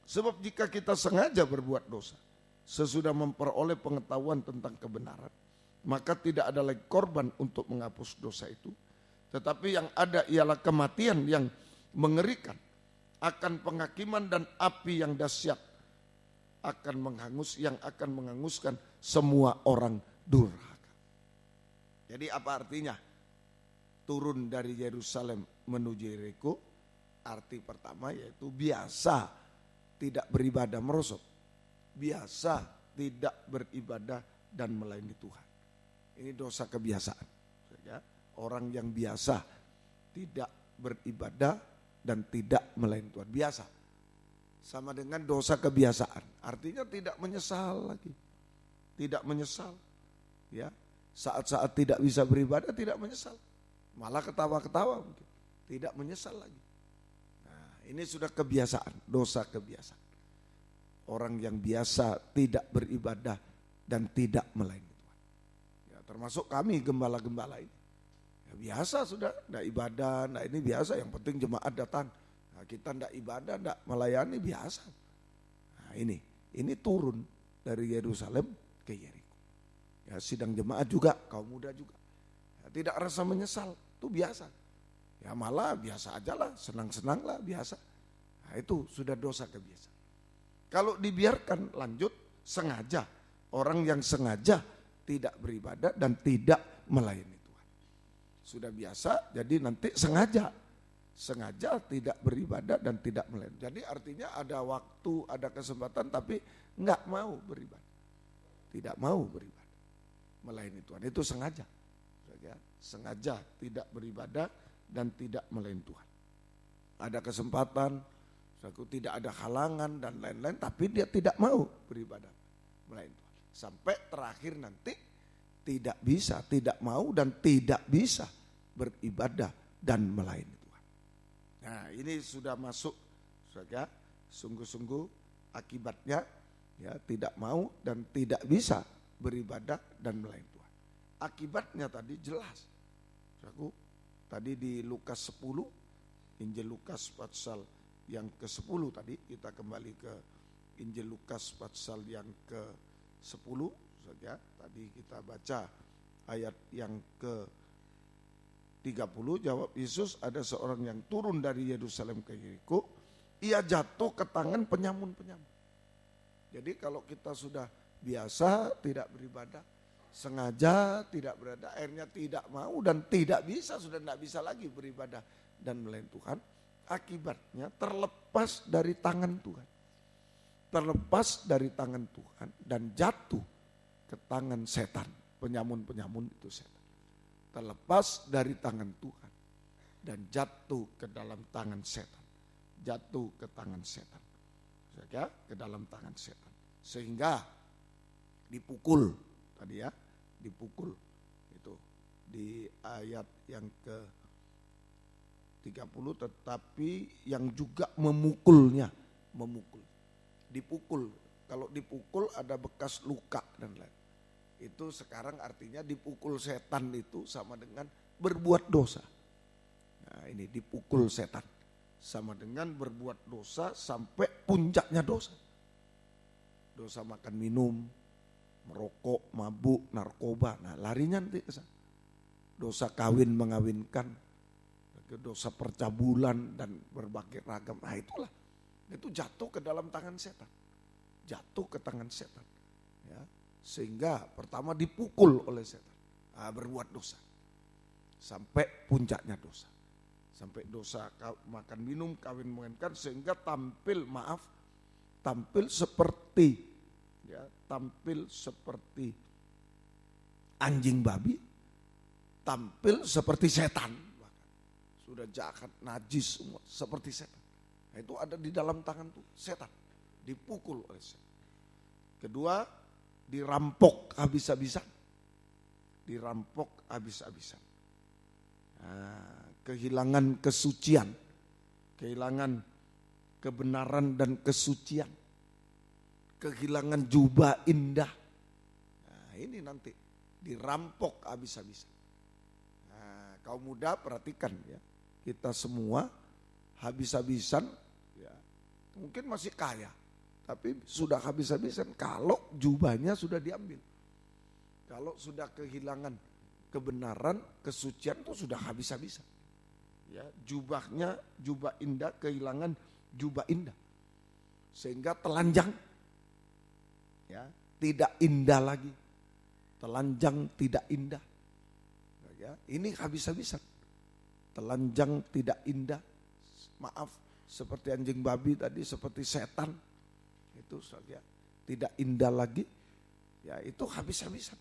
Sebab jika kita sengaja berbuat dosa sesudah memperoleh pengetahuan tentang kebenaran, maka tidak ada lagi korban untuk menghapus dosa itu. Tetapi yang ada ialah kematian yang mengerikan, akan penghakiman dan api yang dahsyat yang akan menghanguskan semua orang durhaka. Jadi apa artinya? Turun dari Yerusalem menuju Yeriko, arti pertama yaitu biasa tidak beribadah merosot. Biasa tidak beribadah dan melayani Tuhan. Ini dosa kebiasaan. Orang yang biasa tidak beribadah dan tidak melayani Tuhan. Biasa sama dengan dosa kebiasaan. Artinya tidak menyesal lagi. Tidak menyesal. Ya, saat-saat tidak bisa beribadah tidak menyesal. Malah ketawa-ketawa mungkin. Tidak menyesal lagi. Nah, ini sudah kebiasaan, dosa kebiasaan. Orang yang biasa tidak beribadah dan tidak melayani Tuhan. Ya, termasuk kami gembala-gembala ini. Ya, biasa sudah, tidak ibadah, nah ini biasa, yang penting jemaat datang. Nah, kita tidak ibadah, tidak melayani, biasa. Nah ini turun dari Yerusalem ke Yeriko. Ya, sidang jemaat juga, kaum muda juga. Ya, tidak rasa menyesal, itu biasa. Ya malah biasa aja lah, senang-senang lah, biasa. Nah, itu sudah dosa kebiasaan. Kalau dibiarkan lanjut, sengaja. Orang yang sengaja tidak beribadah dan tidak melayani Tuhan. Sudah biasa, jadi nanti sengaja tidak beribadah dan tidak melayani. Jadi artinya ada waktu, ada kesempatan tapi enggak mau beribadah. Tidak mau beribadah, melayani Tuhan. Itu sengaja. Sengaja tidak beribadah dan tidak melayani Tuhan. Ada kesempatan, tidak ada halangan dan lain-lain, tapi dia tidak mau beribadah, melayani Tuhan. Sampai terakhir nanti tidak bisa, tidak mau dan tidak bisa beribadah dan melayani Tuhan. Nah ini sudah masuk, saudara, sungguh-sungguh akibatnya ya tidak mau dan tidak bisa beribadah dan melayani Tuhan. Akibatnya tadi jelas. Saudaraku, tadi di Lukas 10, Injil Lukas pasal yang ke-10 tadi, kita kembali ke Injil Lukas pasal yang ke-10 saja. Tadi kita baca ayat yang ke-30, jawab Yesus, ada seorang yang turun dari Yerusalem ke Yeriko, ia jatuh ke tangan penyamun-penyamun. Jadi kalau kita sudah biasa tidak beribadah, sengaja tidak beribadah, akhirnya tidak mau dan tidak bisa, sudah tidak bisa lagi beribadah dan melayani Tuhan, akibatnya terlepas dari tangan Tuhan. Terlepas dari tangan Tuhan dan jatuh ke tangan setan. Penyamun-penyamun itu setan. Terlepas dari tangan Tuhan dan jatuh ke dalam tangan setan. Jatuh ke tangan setan. Ya, ke dalam tangan setan. Sehingga dipukul tadi ya, dipukul itu di ayat yang ke-30, tetapi yang juga memukulnya, dipukul. Kalau dipukul ada bekas luka dan lain. Itu sekarang artinya dipukul setan itu sama dengan berbuat dosa. Nah ini dipukul setan sama dengan berbuat dosa sampai puncaknya dosa. Dosa makan minum, merokok, mabuk, narkoba. Nah larinya nanti ke sana. Dosa kawin mengawinkan, dosa percabulan dan berbagai ragam. Nah itulah, itu jatuh ke dalam tangan setan. Jatuh ke tangan setan. Ya, sehingga pertama dipukul oleh setan. Nah, berbuat dosa. Sampai puncaknya dosa. Sampai dosa makan minum, kawin mengawinkan, sehingga tampil seperti anjing babi, tampil seperti setan. Sudah jahat, najis semua, seperti setan. Nah, itu ada di dalam tangan tuh setan, dipukul oleh setan. Kedua, dirampok habis-habisan. Nah, kehilangan kesucian, kehilangan kebenaran dan kesucian, kehilangan jubah indah. Nah, ini nanti dirampok habis-habisan. Nah, kaum muda perhatikan ya, kita semua habis-habisan ya, mungkin masih kaya, tapi sudah habis-habisan kalau jubahnya sudah diambil. Kalau sudah kehilangan kebenaran, kesucian itu sudah habis-habisan. Ya, jubahnya, jubah indah, kehilangan jubah indah. Sehingga telanjang. Ya, tidak indah lagi. Telanjang tidak indah. Ya, ini habis-habisan. Telanjang tidak indah. Maaf, seperti anjing babi tadi, seperti setan. Itu saja. Tidak indah lagi. Ya, itu habis-habisan.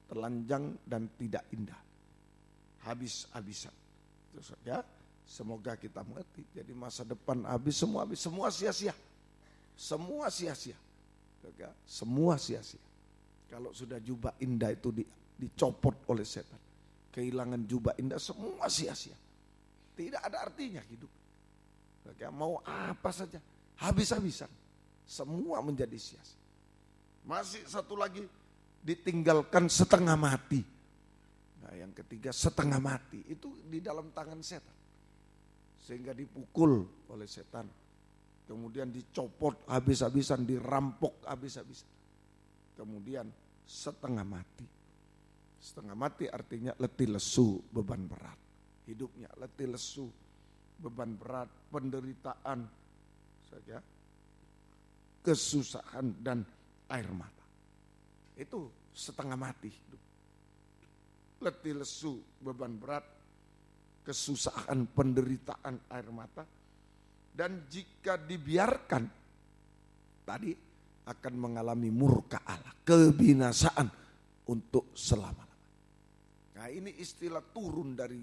Telanjang dan tidak indah. habis-habisan. Itu saja, semoga kita mengerti. Jadi masa depan habis, semua sia-sia. Semua sia-sia. Semua sia-sia. Kalau sudah jubah indah itu dicopot oleh setan, kehilangan jubah indah, semua sia-sia. Tidak ada artinya hidup. Mau apa saja, habis-habisan. Semua menjadi sia-sia. Masih satu lagi, ditinggalkan setengah mati. Nah, yang ketiga, setengah mati. Itu di dalam tangan setan. Sehingga dipukul oleh setan. Kemudian dicopot habis-habisan, dirampok habis-habisan. Kemudian setengah mati. Setengah mati artinya letih lesu, beban berat. Hidupnya letih lesu, beban berat, penderitaan saja, kesusahan dan air mata. Itu setengah mati hidup. Letih lesu, beban berat, kesusahan, penderitaan, air mata. Dan jika dibiarkan, tadi akan mengalami murka Allah, kebinasaan untuk selama-lamanya. Nah, ini istilah turun dari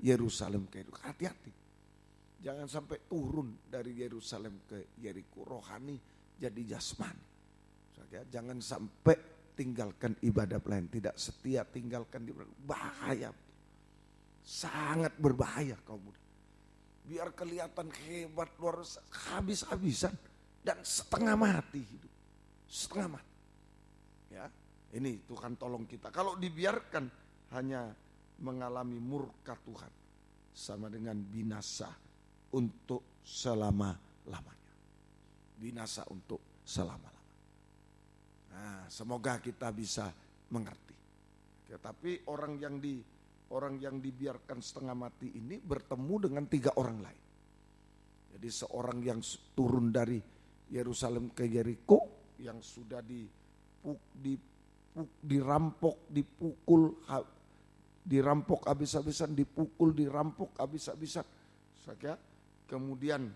Yerusalem ke Yeriko. Hati-hati. Jangan sampai turun dari Yerusalem ke Yeriko, rohani jadi jasmani. Jangan sampai tinggalkan ibadah pelayan, tidak setia tinggalkan ibadah. Bahaya. Sangat berbahaya kaum muda. Biar kelihatan hebat, luar biasa, habis-habisan dan setengah mati hidup. Setengah mati. Ya. Ini Tuhan tolong kita. Kalau dibiarkan hanya mengalami murka Tuhan, sama dengan binasa untuk selama-lamanya. Binasa untuk selama-lamanya. Nah, semoga kita bisa mengerti. Tetapi orang yang dibiarkan setengah mati ini bertemu dengan 3 orang lain. Jadi seorang yang turun dari Yerusalem ke Yeriko, yang sudah dirampok habis-habisan, dirampok habis-habisan. Kemudian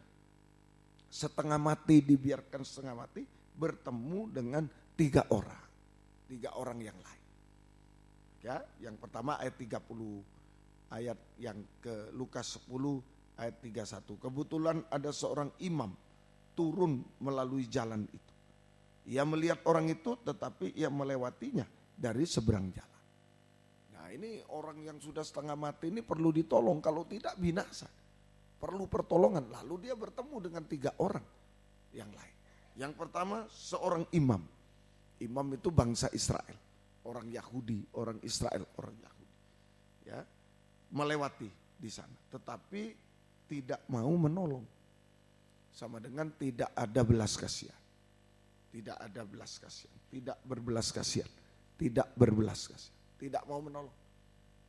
setengah mati, dibiarkan setengah mati, bertemu dengan 3 orang yang lain. Ya, yang pertama ayat 30, ayat yang ke Lukas 10 ayat 31. Kebetulan ada seorang imam turun melalui jalan itu. Ia melihat orang itu, tetapi ia melewatinya dari seberang jalan. Nah, ini orang yang sudah setengah mati ini perlu ditolong, kalau tidak binasa. Perlu pertolongan. Lalu dia bertemu dengan 3 orang yang lain. Yang pertama seorang imam. Imam itu bangsa Israel, orang Yahudi, orang Israel, orang Yahudi. Ya, melewati di sana, tetapi tidak mau menolong. Sama dengan tidak ada belas kasihan. Tidak ada belas kasihan, tidak berbelas kasihan, tidak berbelas kasihan, tidak mau menolong.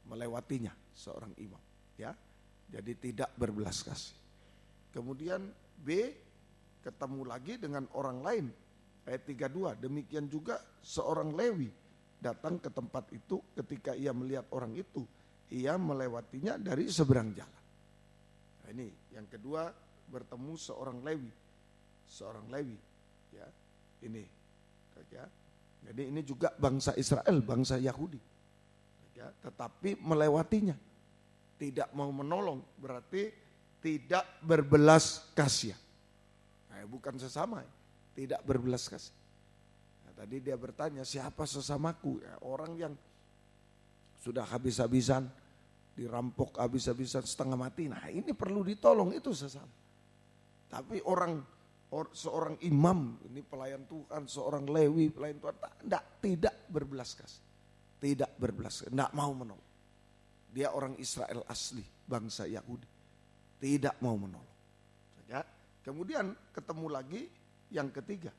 Melewatinya seorang imam, ya. Jadi tidak berbelas kasih. Kemudian B, ketemu lagi dengan orang lain. Ayat 32, demikian juga seorang Lewi datang ke tempat itu, ketika ia melihat orang itu, ia melewatinya dari seberang jalan. Nah, ini yang kedua, bertemu seorang Lewi. Seorang Lewi, ya. Ini, ya. Jadi ini juga bangsa Israel, bangsa Yahudi, ya. Tetapi melewatinya, tidak mau menolong, berarti tidak berbelas kasihan. Nah, bukan sesama, tidak berbelas kasihan. Nah, tadi dia bertanya, siapa sesamaku? Ya, orang yang sudah habis-habisan, dirampok habis-habisan, setengah mati. Nah, ini perlu ditolong, itu sesama. Tapi seorang imam, ini pelayan Tuhan, seorang Lewi, pelayan Tuhan, tidak berbelas kasih. Tidak berbelas kasih, tidak mau menolong. Dia orang Israel asli, bangsa Yahudi. Tidak mau menolong. Ya. Kemudian ketemu lagi yang ketiga.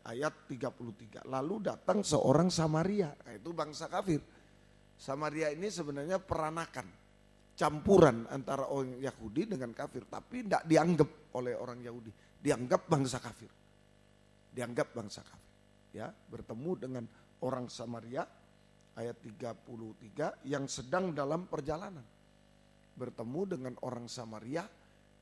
Ayat 33. Lalu datang seorang Samaria, nah, itu bangsa kafir. Samaria ini sebenarnya peranakan, campuran antara orang Yahudi dengan kafir, tapi tidak dianggap oleh orang Yahudi, dianggap bangsa kafir. Dianggap bangsa kafir. Ya, bertemu dengan orang Samaria, ayat 33, yang sedang dalam perjalanan. Bertemu dengan orang Samaria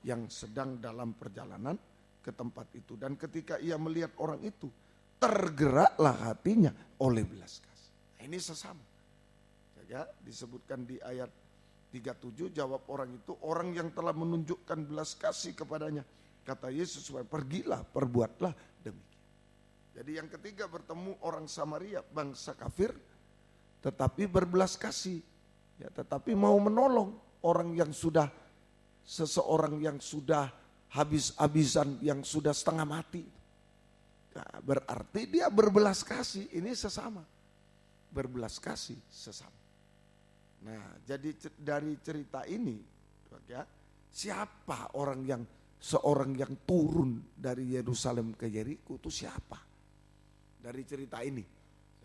yang sedang dalam perjalanan ke tempat itu. Dan ketika ia melihat orang itu, tergeraklah hatinya oleh belas kasih. Nah, ini sesama. Ya, disebutkan di ayat 37, jawab orang itu, orang yang telah menunjukkan belas kasih kepadanya. Kata Yesus, pergilah, perbuatlah demikian. Jadi yang ketiga, bertemu orang Samaria, bangsa kafir, tetapi berbelas kasih. Ya, tetapi mau menolong orang yang sudah, seseorang yang sudah habis-habisan, yang sudah setengah mati. Nah, berarti dia berbelas kasih, ini sesama. Berbelas kasih sesama. Nah, jadi dari cerita ini, ya, siapa seorang yang turun dari Yerusalem ke Yeriko itu siapa? Dari cerita ini,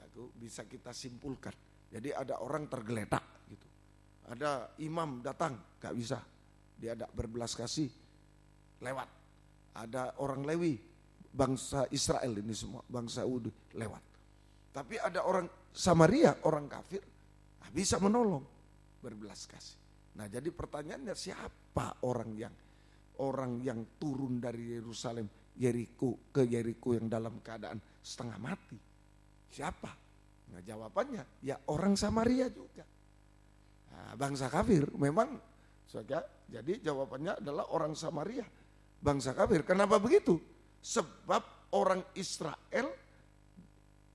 itu bisa kita simpulkan. Jadi ada orang tergeletak, gitu. Ada imam datang, gak bisa, dia ada berbelas kasih, lewat. Ada orang Lewi, bangsa Israel ini semua, bangsa Yahudi, lewat. Tapi ada orang Samaria, orang kafir, bisa menolong, berbelas kasih. Nah, jadi pertanyaannya, siapa orang yang turun dari Yerusalem ke Yeriko yang dalam keadaan setengah mati? Siapa? Nah, jawabannya ya orang Samaria juga. Nah, bangsa kafir memang, saudara. Jadi jawabannya adalah orang Samaria, bangsa kafir. Kenapa begitu? Sebab orang Israel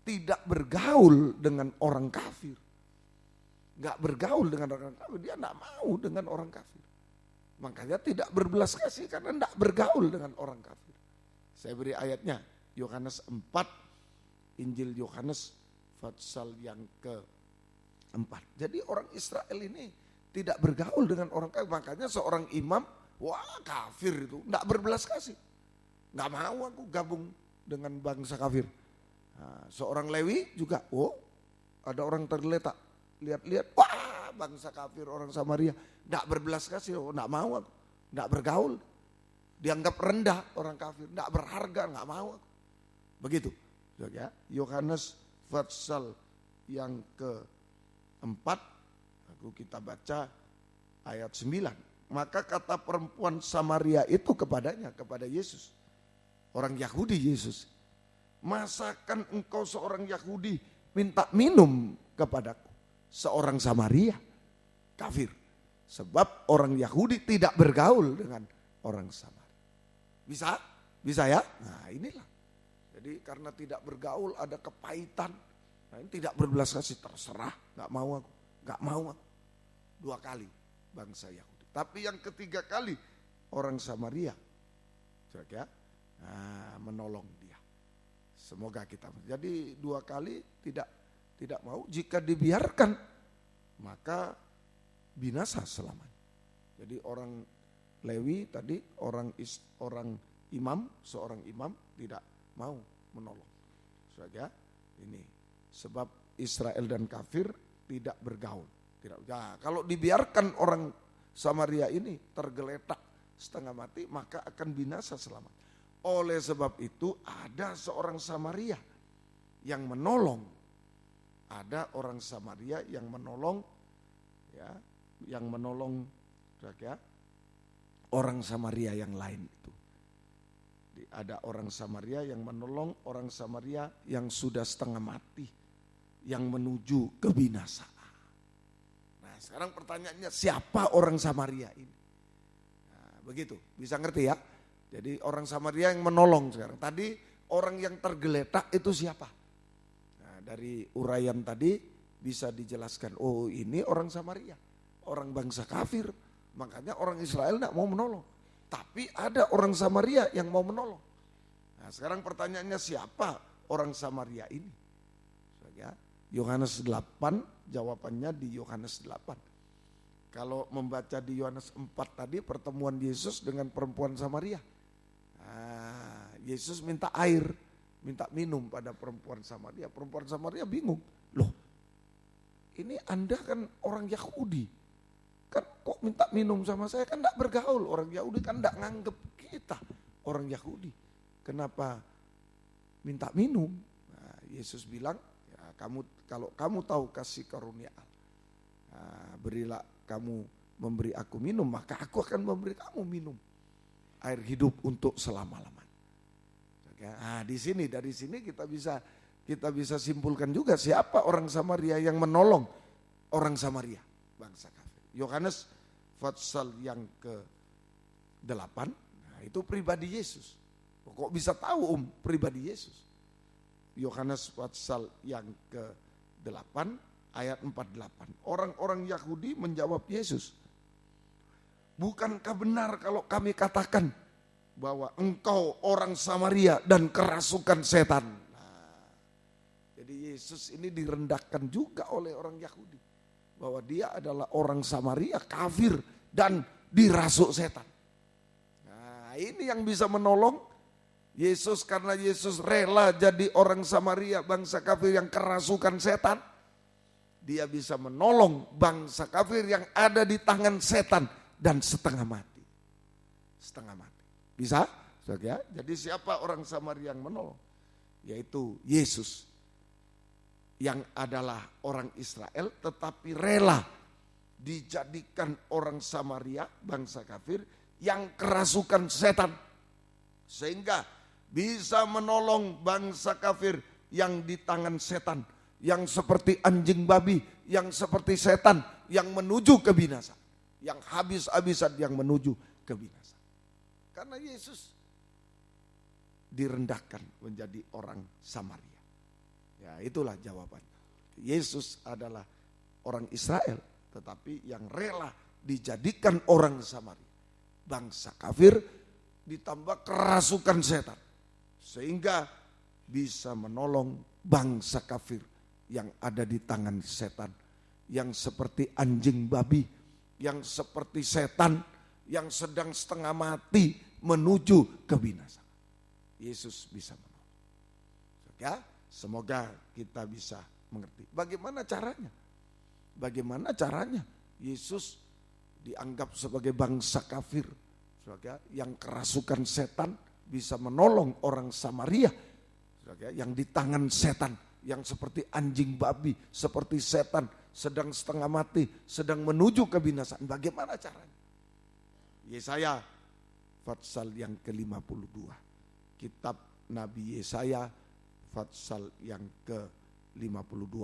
tidak bergaul dengan orang kafir. Gak bergaul dengan orang kafir, dia gak mau dengan orang kafir. Makanya tidak berbelas kasih karena gak bergaul dengan orang kafir. Saya beri ayatnya, Yohanes 4, Injil Yohanes pasal yang ke-4. Jadi orang Israel ini tidak bergaul dengan orang kafir. Makanya seorang imam, wah kafir itu, gak berbelas kasih. Gak mau aku gabung dengan bangsa kafir. Nah, seorang Lewi juga, ada orang tergeletak. Lihat-lihat, wah bangsa kafir orang Samaria, gak berbelas kasih, gak mau aku, gak bergaul, dianggap rendah orang kafir, gak berharga, gak mau aku. Begitu, ya. Yohanes pasal yang ke-4, kita baca ayat 9. Maka kata perempuan Samaria itu kepadanya, kepada Yesus, orang Yahudi Yesus, masakan engkau seorang Yahudi minta minum kepadaku, seorang Samaria kafir? Sebab orang Yahudi tidak bergaul dengan orang Samaria. Bisa? Bisa ya? Nah inilah. Jadi karena tidak bergaul ada kepahitan. Nah, ini tidak berbelas kasih, terserah, gak mau aku, gak mau aku. 2 kali bangsa Yahudi. Tapi yang ketiga kali orang Samaria, ya, menolong dia. Semoga kita. Jadi 2 kali tidak mau, jika dibiarkan maka binasa selamanya. Jadi orang Lewi tadi, seorang imam tidak mau menolong. Saja ini sebab Israel dan kafir tidak bergaul. Ya, kalau dibiarkan orang Samaria ini tergeletak setengah mati, maka akan binasa selamanya. Oleh sebab itu ada seorang Samaria yang menolong. Ada orang Samaria yang menolong, ya, ya, orang Samaria yang lain itu. Ada orang Samaria yang menolong orang Samaria yang sudah setengah mati, yang menuju kebinasaan. Nah, sekarang pertanyaannya, siapa orang Samaria ini? Nah, begitu, bisa ngerti ya? Jadi orang Samaria yang menolong sekarang. Tadi orang yang tergeletak itu siapa? Dari uraian tadi bisa dijelaskan, oh ini orang Samaria, orang bangsa kafir, makanya orang Israel tidak mau menolong. Tapi ada orang Samaria yang mau menolong. Nah sekarang pertanyaannya, siapa orang Samaria ini? Ya, Yohanes 8, jawabannya di Yohanes 8. Kalau membaca di Yohanes 4 tadi pertemuan Yesus dengan perempuan Samaria. Nah, Yesus minta air, minta minum pada perempuan Samaria. Perempuan Samaria bingung. Loh, ini Anda kan orang Yahudi. Kan kok minta minum sama saya? Kan enggak bergaul. Orang Yahudi kan enggak nganggep kita orang Yahudi. Kenapa minta minum? Nah, Yesus bilang, ya, kalau kamu tahu kasih karunia Allah, berilah kamu memberi aku minum, maka aku akan memberi kamu minum air hidup untuk selama-lamanya. Nah, dari sini kita bisa simpulkan juga siapa orang Samaria yang menolong orang Samaria, bangsa kafir. Yohanes pasal yang ke-8, nah itu pribadi Yesus. Kok bisa tahu pribadi Yesus? Yohanes pasal yang ke-8 ayat 48. Orang-orang Yahudi menjawab Yesus, bukankah benar kalau kami katakan bahwa engkau orang Samaria dan kerasukan setan? Nah, jadi Yesus ini direndahkan juga oleh orang Yahudi, bahwa dia adalah orang Samaria, kafir dan dirasuk setan. Nah, ini yang bisa menolong Yesus, karena Yesus rela jadi orang Samaria, bangsa kafir yang kerasukan setan. Dia bisa menolong bangsa kafir yang ada di tangan setan dan setengah mati. Setengah mati. Bisa? Ya? Jadi siapa orang Samaria yang menolong? Yaitu Yesus. Yang adalah orang Israel tetapi rela dijadikan orang Samaria, bangsa kafir yang kerasukan setan. Sehingga bisa menolong bangsa kafir yang di tangan setan, yang seperti anjing babi, yang seperti setan, yang menuju kebinasaan, yang habis-habisan, yang menuju kebinasaan. Karena Yesus direndahkan menjadi orang Samaria. Ya, itulah jawabannya. Yesus adalah orang Israel, tetapi yang rela dijadikan orang Samaria, bangsa kafir ditambah kerasukan setan, sehingga bisa menolong bangsa kafir yang ada di tangan setan, yang seperti anjing babi, yang seperti setan, yang sedang setengah mati menuju kebinasaan. Yesus bisa menolong. Ya, semoga kita bisa mengerti. Bagaimana caranya? Bagaimana caranya Yesus dianggap sebagai bangsa kafir, yang kerasukan setan, bisa menolong orang Samaria yang di tangan setan, yang seperti anjing babi, seperti setan, sedang setengah mati, sedang menuju kebinasaan. Bagaimana caranya? Yesaya pasal yang ke-52. Kitab Nabi Yesaya pasal yang ke-52.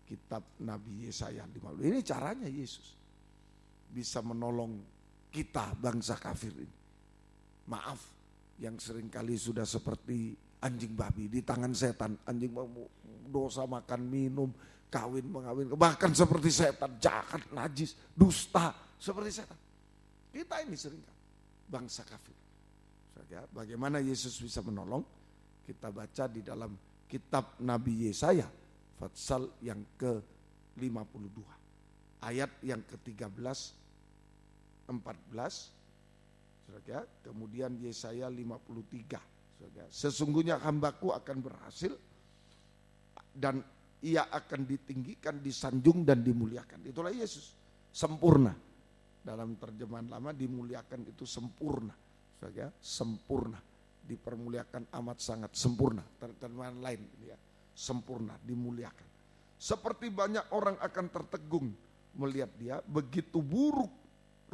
Kitab Nabi Yesaya 52. Ini caranya Yesus bisa menolong kita bangsa kafir ini. Maaf, yang seringkali sudah seperti anjing babi di tangan setan. Anjing babi, dosa, makan, minum, kawin, mengawin, bahkan seperti setan, jahat, najis, dusta, seperti setan. Kita ini seringkali bangsa kafir. Bagaimana Yesus bisa menolong? Kita baca di dalam kitab Nabi Yesaya pasal yang ke-52. Ayat yang ke-13, 14, kemudian Yesaya 53. Sesungguhnya hambaku akan berhasil dan ia akan ditinggikan, disanjung dan dimuliakan. Itulah Yesus, sempurna. Dalam terjemahan lama dimuliakan itu sempurna. Sempurna, dipermuliakan amat sangat sempurna. Terjemahan lain ya, sempurna, dimuliakan. Seperti banyak orang akan tertegun melihat dia, begitu buruk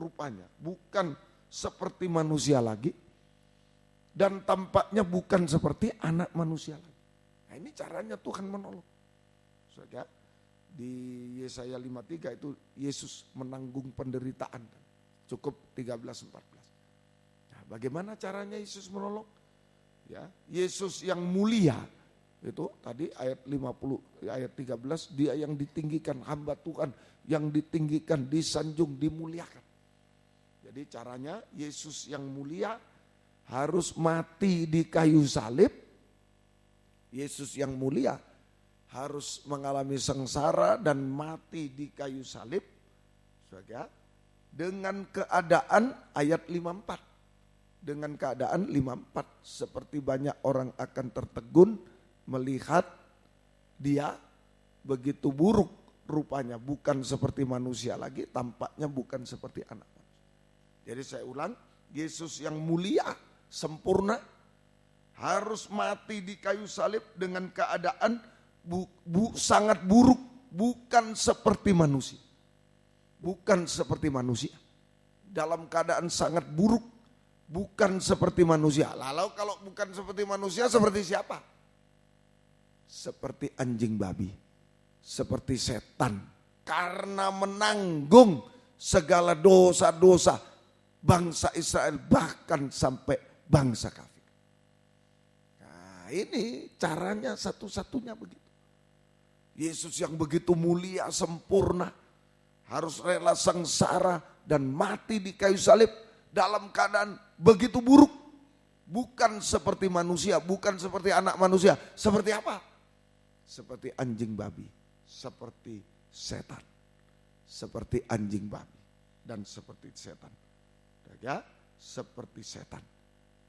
rupanya, bukan seperti manusia lagi, dan tampaknya bukan seperti anak manusia lagi. Nah, ini caranya Tuhan menolong. Saudara, di Yesaya 53 itu Yesus menanggung penderitaan. Cukup 13-14. Nah, bagaimana caranya Yesus menolong? Ya, Yesus yang mulia, itu tadi ayat 50, ayat 13, dia yang ditinggikan, hamba Tuhan yang ditinggikan, disanjung, dimuliakan. Jadi caranya Yesus yang mulia harus mati di kayu salib. Yesus yang mulia harus mengalami sengsara dan mati di kayu salib. Dengan keadaan ayat 54. Dengan keadaan 54, seperti banyak orang akan tertegun melihat dia begitu buruk rupanya, bukan seperti manusia lagi, tampaknya bukan seperti anak manusia. Jadi saya ulang, Yesus yang mulia, sempurna, harus mati di kayu salib dengan keadaan sangat buruk, bukan seperti manusia. Bukan seperti manusia. Dalam keadaan sangat buruk, bukan seperti manusia. Lalu kalau bukan seperti manusia, seperti siapa? Seperti anjing babi, seperti setan, karena menanggung segala dosa-dosa bangsa Israel bahkan sampai bangsa kafir. Nah, ini caranya satu-satunya begitu. Yesus yang begitu mulia, sempurna, harus rela sengsara dan mati di kayu salib dalam keadaan begitu buruk. Bukan seperti manusia, bukan seperti anak manusia. Seperti apa? Seperti anjing babi, seperti setan. Seperti anjing babi dan seperti setan. Ya, seperti setan.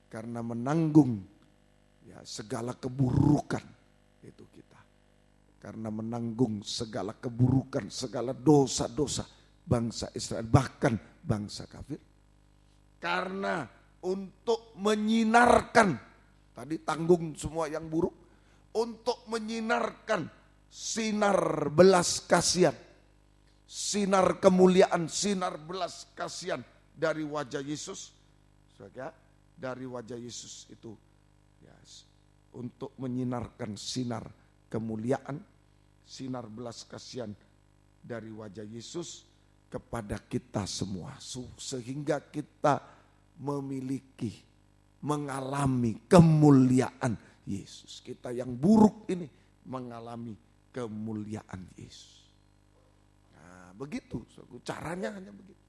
Karena menanggung ya segala keburukan itu kita. Karena menanggung segala keburukan, segala dosa-dosa bangsa Israel, bahkan bangsa kafir. Karena untuk menyinarkan, tadi tanggung semua yang buruk, untuk menyinarkan sinar belas kasihan, sinar kemuliaan, sinar belas kasihan dari wajah Yesus, dari wajah Yesus itu, ya, untuk menyinarkan sinar kemuliaan, sinar belas kasihan dari wajah Yesus kepada kita semua, sehingga kita memiliki, mengalami kemuliaan Yesus. Kita yang buruk ini mengalami kemuliaan Yesus. Nah, begitu, caranya hanya begitu.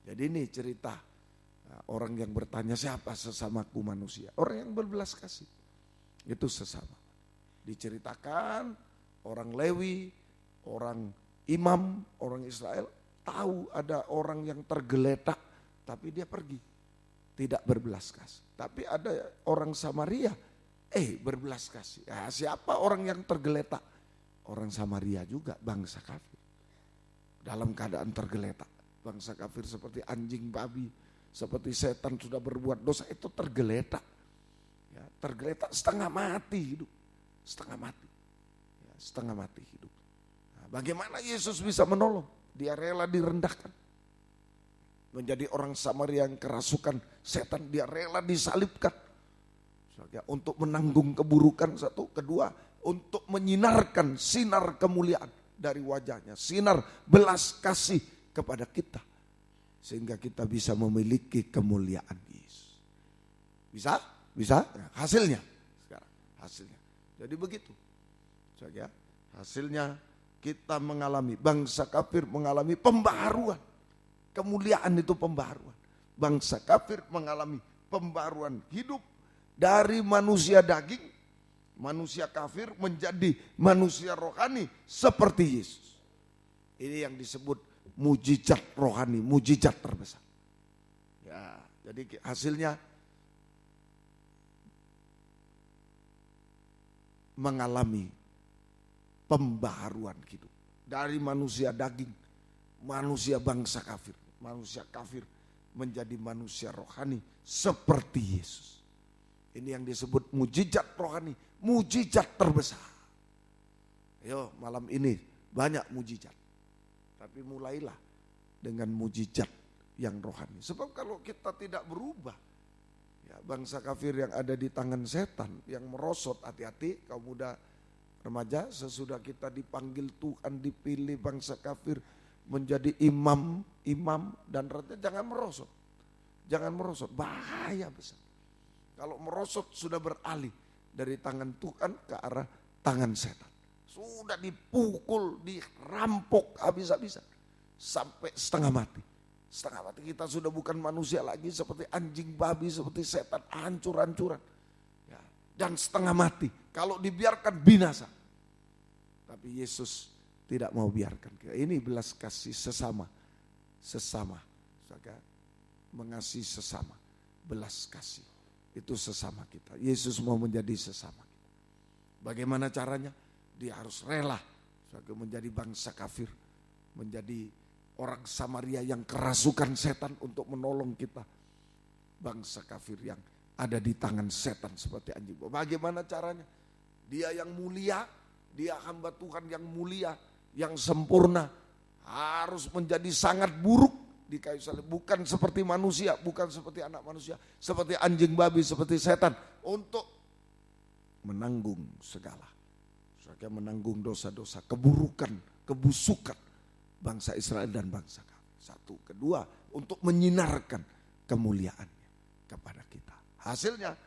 Jadi ini cerita orang yang bertanya, siapa sesamaku manusia? Orang yang berbelas kasih, itu sesama. Diceritakan orang Lewi, orang imam, orang Israel tahu ada orang yang tergeletak, tapi dia pergi, tidak berbelas kasih. Tapi ada orang Samaria, berbelas kasih. Siapa orang yang tergeletak? Orang Samaria juga, bangsa kafir. Dalam keadaan tergeletak. Bangsa kafir seperti anjing babi, seperti setan sudah berbuat dosa, itu tergeletak. Ya, tergeletak setengah mati hidup. Setengah mati. Ya, setengah mati hidup. Nah, bagaimana Yesus bisa menolong? Dia rela direndahkan. Menjadi orang Samaria yang kerasukan setan, dia rela disalibkan. Untuk menanggung keburukan satu, kedua untuk menyinarkan sinar kemuliaan dari wajahnya, sinar belas kasih kepada kita, sehingga kita bisa memiliki kemuliaan Yesus. Bisa? Bisa? Nah, hasilnya sekarang, hasilnya. Jadi begitu. Hasilnya kita mengalami, bangsa kafir mengalami pembaharuan. Kemuliaan itu pembaharuan. Bangsa kafir mengalami pembaharuan hidup dari manusia daging, manusia kafir menjadi manusia rohani seperti Yesus. Ini yang disebut mujizat rohani, mujizat terbesar. Ya, jadi hasilnya mengalami pembaharuan hidup dari manusia daging, manusia bangsa kafir, manusia kafir menjadi manusia rohani seperti Yesus. Ini yang disebut mujizat rohani, mujizat terbesar. Ayo, malam ini banyak mujizat. Tapi mulailah dengan mujizat yang rohani. Sebab kalau kita tidak berubah, ya, bangsa kafir yang ada di tangan setan, yang merosot, hati-hati kaum muda remaja, sesudah kita dipanggil Tuhan, dipilih bangsa kafir menjadi imam dan raja, jangan merosot. Jangan merosot, bahaya besar. Kalau merosot sudah beralih dari tangan Tuhan ke arah tangan setan. Sudah dipukul, dirampok habis-habisan sampai setengah mati. Setengah mati, kita sudah bukan manusia lagi, seperti anjing babi, seperti setan, hancur-hancuran. Ya, dan setengah mati, kalau dibiarkan binasa. Tapi Yesus tidak mau biarkan. Ini belas kasih sesama. Mengasihi sesama, belas kasih. Itu sesama kita. Yesus mau menjadi sesama kita. Bagaimana caranya? Dia harus rela menjadi bangsa kafir, menjadi orang Samaria yang kerasukan setan untuk menolong kita. Bangsa kafir yang ada di tangan setan seperti anjing. Bagaimana caranya? Dia yang mulia, dia hamba Tuhan yang mulia, yang sempurna, harus menjadi sangat buruk di kayu salib. Bukan seperti manusia, bukan seperti anak manusia, seperti anjing babi, seperti setan, untuk menanggung segala. Menanggung dosa-dosa, keburukan, kebusukan bangsa Israel dan bangsa kami. Satu, kedua, untuk menyinarkan kemuliaannya kepada kita. Hasilnya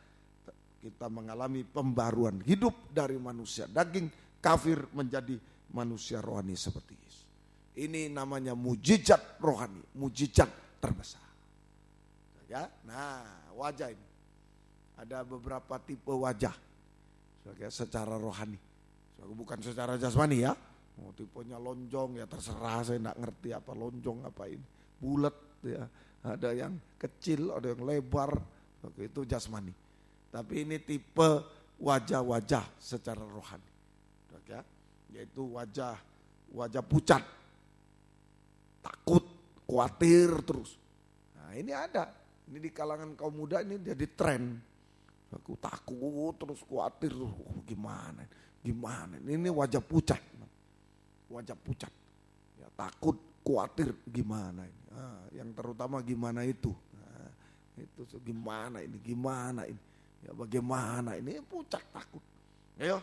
kita mengalami pembaruan hidup dari manusia daging kafir menjadi manusia rohani seperti Yesus. Ini namanya mujizat rohani, mujizat terbesar. Ya, nah wajah ini ada beberapa tipe wajah secara rohani, bukan secara jasmani ya. Oh, tipenya lonjong ya terserah, saya enggak ngerti apa lonjong apa ini. Bulat ya, ada yang kecil, ada yang lebar, itu jasmani. Tapi ini tipe wajah-wajah secara rohani. Ya, yaitu wajah pucat, takut, khawatir terus. Nah, ini ada. Ini di kalangan kaum muda ini jadi tren. Aku takut terus khawatir, gimana? Ini wajah pucat. Wajah pucat, ya, takut, khawatir, gimana ini? Nah, yang terutama gimana itu? Nah, itu gimana ini? Ya, bagaimana ini? Pucat, takut. Ayo,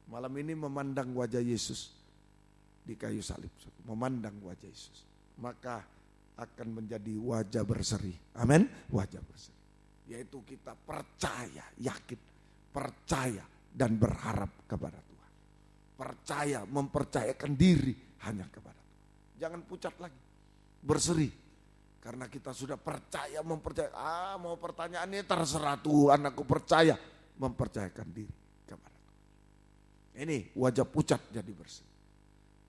malam ini memandang wajah Yesus di kayu salib, memandang wajah Yesus, maka akan menjadi wajah berseri. Amin, wajah berseri. Yaitu kita percaya, yakin, percaya dan berharap kepada Tuhan. Percaya, mempercayakan diri hanya kepada Tuhan. Jangan pucat lagi, berseri. Karena kita sudah percaya, mempercaya. Mau pertanyaan ini terserah Tuhan, aku percaya. Mempercayakan diri kepada Tuhan. Ini wajah pucat jadi berseri.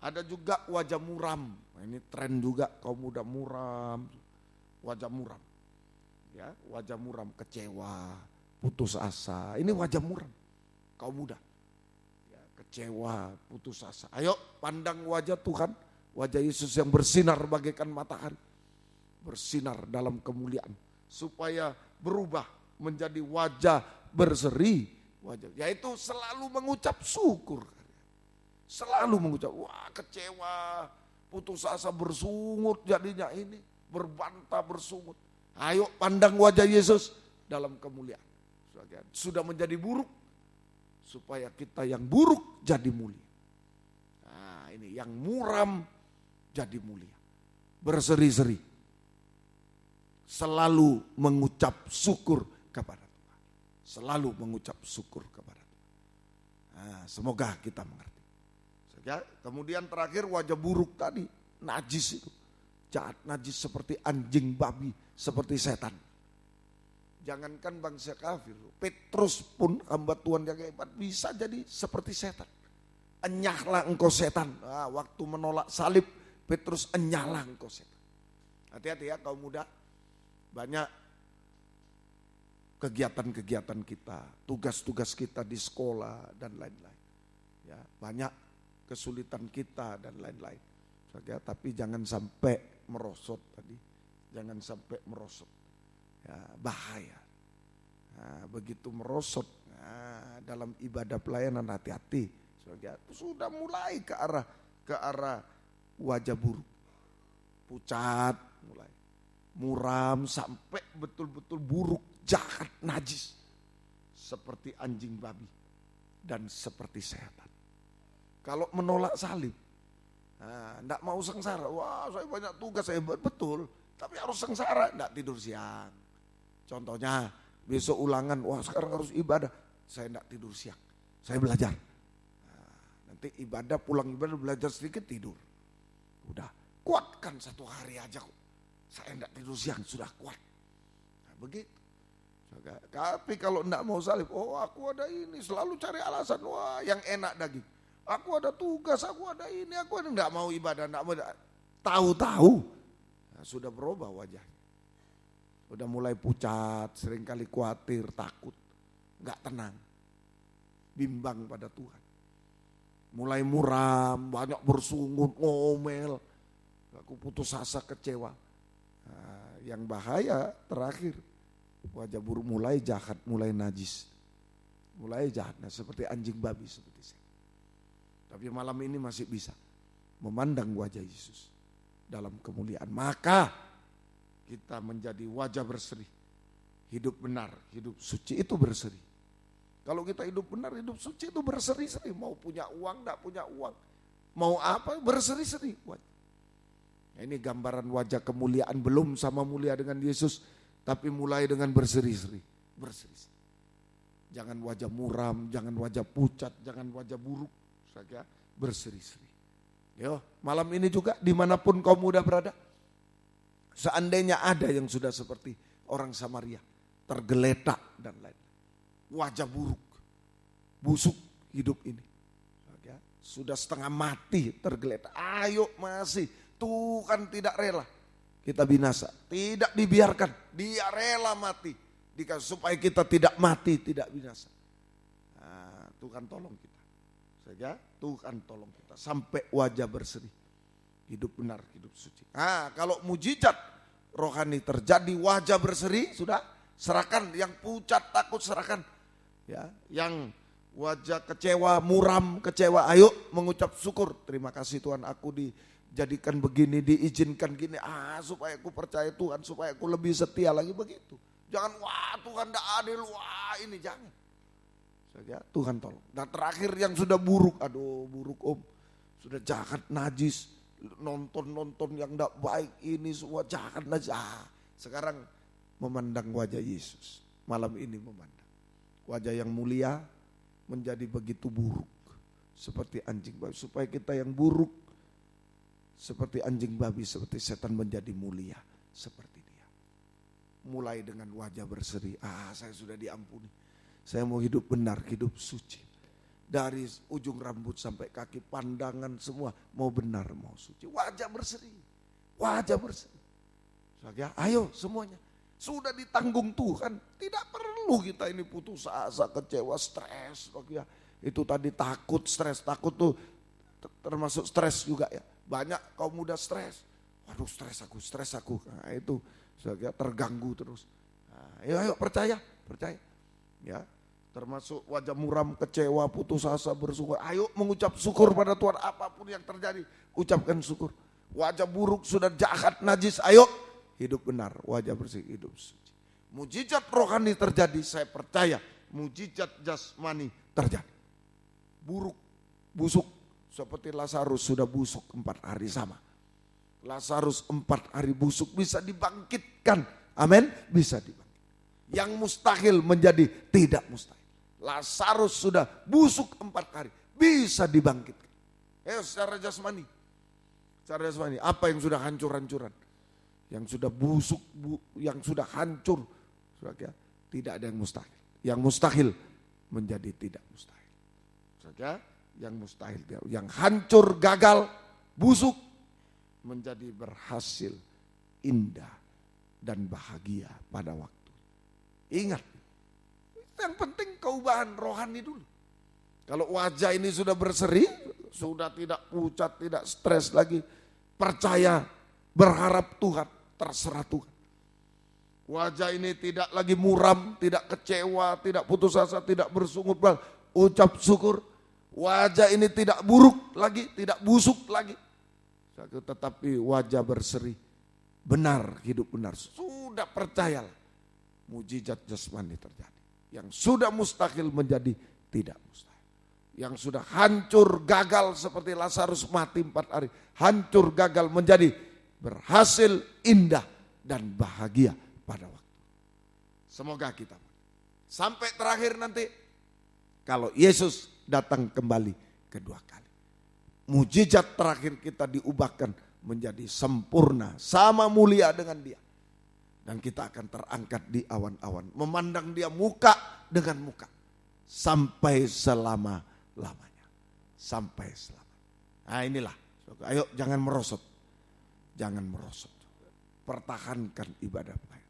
Ada juga wajah muram. Nah, ini tren juga kaum muda muram. Wajah muram. Ya, wajah muram, kecewa, putus asa. Ini wajah muram kaum muda. Kecewa, putus asa. Ayo pandang wajah Tuhan, wajah Yesus yang bersinar bagaikan matahari. Bersinar dalam kemuliaan. Supaya berubah menjadi wajah berseri. Yaitu selalu mengucap syukur. Selalu mengucap, wah kecewa, putus asa bersungut jadinya ini. Berbantah bersungut. Ayo pandang wajah Yesus dalam kemuliaan. Sudah menjadi buruk, supaya kita yang buruk jadi mulia. Nah ini yang muram jadi mulia. Berseri-seri. Selalu mengucap syukur kepada Tuhan. Selalu mengucap syukur kepada Tuhan. Nah, semoga kita mengerti. Kemudian terakhir wajah buruk tadi. Najis itu. Jahat, najis seperti anjing babi. Seperti setan. Jangankan bangsa kafir, Petrus pun hamba Tuhan yang hebat bisa jadi seperti setan. Enyahlah engkau setan. Nah, waktu menolak salib, Petrus enyahlah engkau setan. Hati-hati ya kaum muda. Banyak kegiatan-kegiatan kita, tugas-tugas kita di sekolah dan lain-lain. Ya, banyak kesulitan kita dan lain-lain. Tapi jangan sampai merosot tadi. Jangan sampai merosot. Ya, bahaya. Nah, begitu merosot dalam ibadah pelayanan, hati-hati. Sudah mulai ke arah wajah buruk, pucat, mulai muram sampai betul-betul buruk, jahat, najis, seperti anjing babi dan seperti setan. Kalau menolak salib, enggak mau sengsara. Wah, saya banyak tugas, saya betul, tapi harus sengsara, enggak tidur siang. Contohnya besok ulangan, wah sekarang harus ibadah, saya enggak tidur siang, saya belajar. Nah, nanti ibadah, pulang ibadah, belajar sedikit, tidur. Udah, kuatkan satu hari aja kok. Saya enggak tidur siang, sudah kuat. Nah, begitu. Tapi kalau enggak mau salib, oh aku ada ini, selalu cari alasan, wah yang enak daging. Aku ada tugas, aku ada ini, aku ada, enggak mau ibadah, enggak mau. Tahu-tahu, nah, sudah berubah wajahnya. Udah mulai pucat, seringkali khawatir, takut, enggak tenang, bimbang pada Tuhan. Mulai muram, banyak bersungut, ngomel, aku putus asa, kecewa. Nah, yang bahaya terakhir, wajah buruk mulai jahat, mulai najis, mulai jahat, nah, seperti anjing babi, seperti saya. Tapi malam ini masih bisa memandang wajah Yesus dalam kemuliaan. Maka kita menjadi wajah berseri, hidup benar, hidup suci itu berseri. Kalau kita hidup benar, hidup suci itu berseri-seri. Mau punya uang, enggak punya uang, mau apa, berseri-seri. Ini gambaran wajah kemuliaan, belum sama mulia dengan Yesus, tapi mulai dengan berseri-seri. Berseri-seri. Jangan wajah muram, jangan wajah pucat, jangan wajah buruk, saja berseri-seri. Yo, malam ini juga dimanapun kau muda berada, seandainya ada yang sudah seperti orang Samaria, tergeletak dan lain, wajah buruk, busuk hidup ini, sudah setengah mati tergeletak, ayo masih, Tuhan tidak rela kita binasa, tidak dibiarkan, dia rela mati supaya kita tidak mati, tidak binasa. Nah, Tuhan tolong kita, saja Tuhan tolong kita sampai wajah berseri, hidup benar, hidup suci. Nah, kalau mujizat rohani terjadi, wajah berseri, sudah serahkan. Yang pucat takut serahkan, ya. Yang wajah kecewa, muram, kecewa, ayo mengucap syukur. Terima kasih Tuhan, aku dijadikan begini, diizinkan gini, supaya aku percaya Tuhan, supaya aku lebih setia lagi, begitu. Jangan wah Tuhan tidak adil, wah ini jangan. Saja Tuhan tolong. Dan terakhir yang sudah buruk, aduh buruk om, sudah jahat, najis, nonton yang tidak baik, ini semua jahat, najis. Sekarang memandang wajah Yesus, malam ini memandang wajah yang mulia menjadi begitu buruk seperti anjing babi, supaya kita yang buruk seperti anjing babi, seperti setan menjadi mulia seperti dia. Mulai dengan wajah berseri, saya sudah diampuni, saya mau hidup benar, hidup suci, dari ujung rambut sampai kaki, pandangan semua mau benar, mau suci, wajah berseri, wajah berseri. Ya, ayo semuanya sudah ditanggung Tuhan, tidak perlu kita ini putus asa, kecewa, stres. Ya, itu tadi takut, stres, takut tuh termasuk stres juga ya. Banyak kaum muda stres, waduh stres aku, nah, itu ya, terganggu terus. Nah, ayo percaya, ya. Termasuk wajah muram, kecewa, putus asa, bersyukur. Ayo mengucap syukur pada Tuhan, apapun yang terjadi, ucapkan syukur. Wajah buruk sudah jahat, najis, ayo hidup benar, wajah bersih, hidup suci. Mujizat rohani terjadi, saya percaya. Mujizat jasmani terjadi. Buruk, busuk, seperti Lazarus sudah busuk 4 hari sama. Lazarus 4 hari busuk bisa dibangkitkan, amin, bisa dibangkitkan. Yang mustahil menjadi tidak mustahil. Lazarus sudah busuk 4 hari, bisa dibangkitkan. Secara jasmani, apa yang sudah hancur-hancuran? Yang sudah busuk, yang sudah hancur, tidak ada yang mustahil. Yang mustahil menjadi tidak mustahil. Yang mustahil, yang hancur, gagal, busuk, menjadi berhasil, indah, dan bahagia pada waktu. Ingat, yang penting keubahan rohani dulu. Kalau wajah ini sudah berseri, sudah tidak pucat, tidak stres lagi, percaya, berharap Tuhan, terserah Tuhan. Wajah ini tidak lagi muram, tidak kecewa, tidak putus asa, tidak bersungut, ucap syukur. Wajah ini tidak buruk lagi, tidak busuk lagi. Tetapi wajah berseri, benar, hidup benar. Sudah percayalah, mujizat jasmani terjadi. Yang sudah mustahil menjadi tidak mustahil. Yang sudah hancur, gagal seperti Lazarus mati 4 hari. Hancur, gagal menjadi berhasil, indah, dan bahagia pada waktu. Semoga kita sampai terakhir nanti, kalau Yesus datang kembali kedua kali, mujizat terakhir kita diubahkan menjadi sempurna, sama mulia dengan dia. Dan kita akan terangkat di awan-awan, memandang dia muka dengan muka, sampai selama-lamanya. Sampai selama. Nah inilah, ayo jangan merosot. Jangan merosot, pertahankan ibadah baik.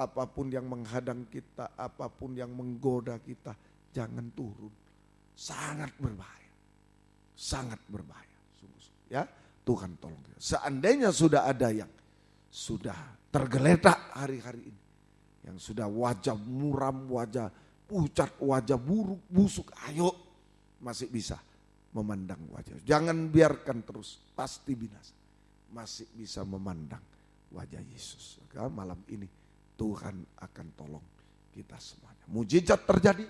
Apapun yang menghadang kita, apapun yang menggoda kita, jangan turun. Sangat berbahaya, sungguh-sungguh. Ya, Tuhan tolong. Seandainya sudah ada yang sudah tergeletak hari-hari ini, yang sudah wajah muram, wajah pucat, wajah buruk, busuk, ayo masih bisa memandang wajah. Jangan biarkan terus, pasti binasa. Masih bisa memandang wajah Yesus. Maka malam ini Tuhan akan tolong kita semuanya. Mujizat terjadi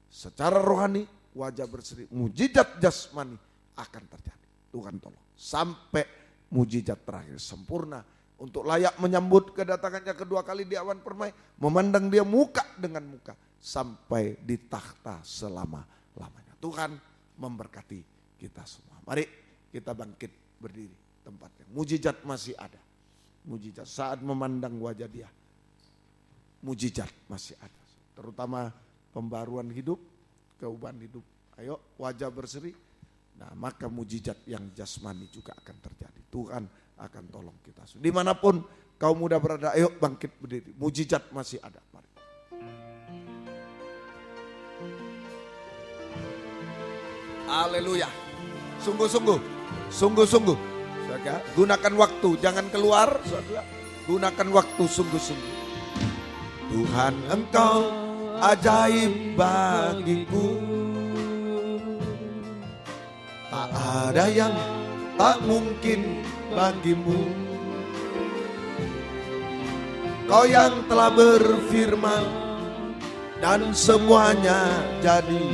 secara rohani, wajah berseri. Mujizat jasmani akan terjadi. Tuhan tolong. Sampai mujizat terakhir sempurna untuk layak menyambut kedatangannya kedua kali di awan permai, memandang dia muka dengan muka sampai di takhta selama-lamanya. Tuhan memberkati kita semua. Mari kita bangkit berdiri tempatnya. Mujizat masih ada. Mujizat saat memandang wajah dia. Mujizat masih ada. Terutama pembaruan hidup, keubahan hidup. Ayo wajah berseri. Nah maka mujizat yang jasmani juga akan terjadi. Tuhan akan tolong kita. Dimanapun kaum muda berada, ayo bangkit berdiri. Mujizat masih ada. Mari. Haleluya. Sungguh-sungguh. Sungguh-sungguh. Saudara, gunakan waktu, jangan keluar. Saudara. Gunakan waktu sungguh-sungguh. Tuhan Engkau ajaib bagiku. Tak ada yang tak mungkin bagimu. Kau yang telah berfirman dan semuanya jadi.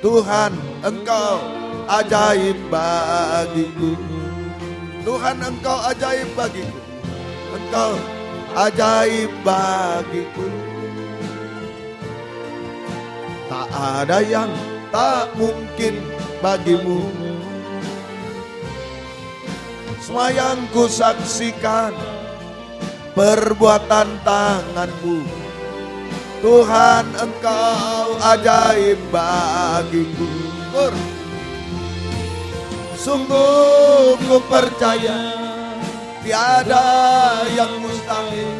Tuhan Engkau ajaib bagiku. Tuhan Engkau ajaib bagiku. Engkau ajaib bagiku. Tak ada yang tak mungkin bagimu. Semua yang ku saksikan perbuatan tanganmu. Tuhan Engkau ajaib bagiku. Sungguh ku percaya tiada yang mustahil.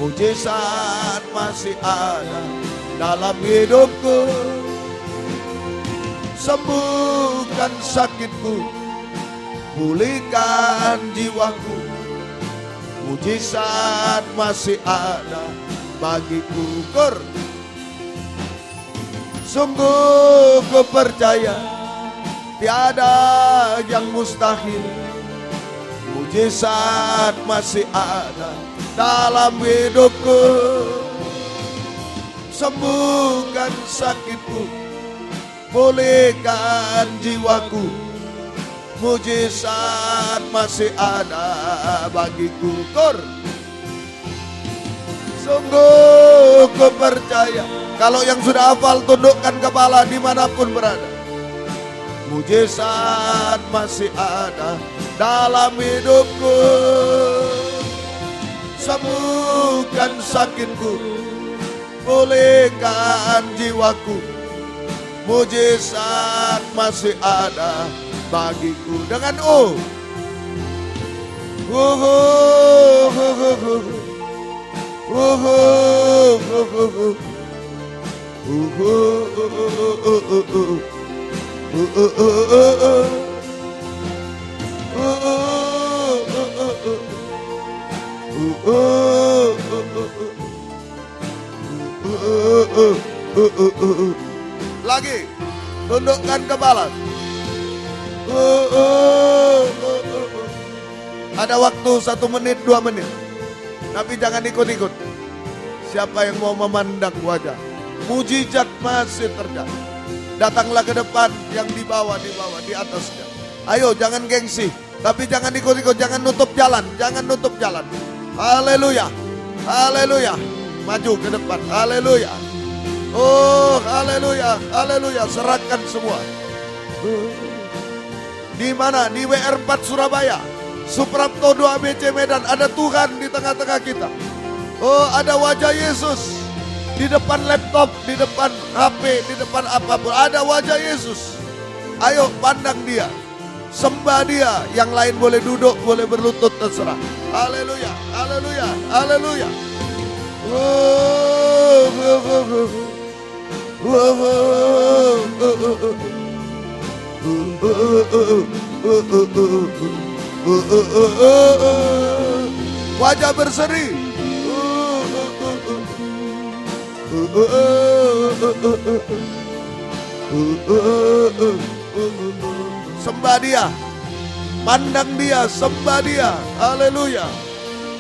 Mujizat masih ada dalam hidupku. Sembuhkan sakitku, pulihkan jiwaku. Mujizat masih ada bagiku. Sungguh ku percaya tiada yang mustahil. Mujizat masih ada dalam hidupku. Sembuhkan sakitku, pulihkan jiwaku. Mujizat masih ada bagiku. Sungguh ku percaya. Kalau yang sudah hafal tundukkan kepala dimanapun berada. Mujizat masih ada dalam hidupku. Sembuhkan sakitku, pulihkan jiwaku. Mujizat masih ada bagiku. Dengan lagi tundukkan kepala. Ada waktu 1 menit 2 menit, tapi jangan ikut-ikut. Siapa yang mau memandang wajah, mujizat masih terjadi. Datanglah ke depan, yang di bawah di atasnya. Ayo jangan gengsi, tapi jangan ikut-ikut, jangan nutup jalan, Haleluya, haleluya. Maju ke depan, haleluya. Oh haleluya, haleluya. Serahkan semua. Di mana? Di WR4 Surabaya, Suprapto 2 ABC Medan. Ada Tuhan di tengah-tengah kita. Oh ada wajah Yesus. Di depan laptop, di depan HP, di depan apapun. Ada wajah Yesus. Ayo pandang dia. Sembah dia. Yang lain boleh duduk, boleh berlutut, terserah. Haleluya, haleluya, haleluya. Wajah berseri. Sembah dia, pandang dia, sembah dia. Haleluya.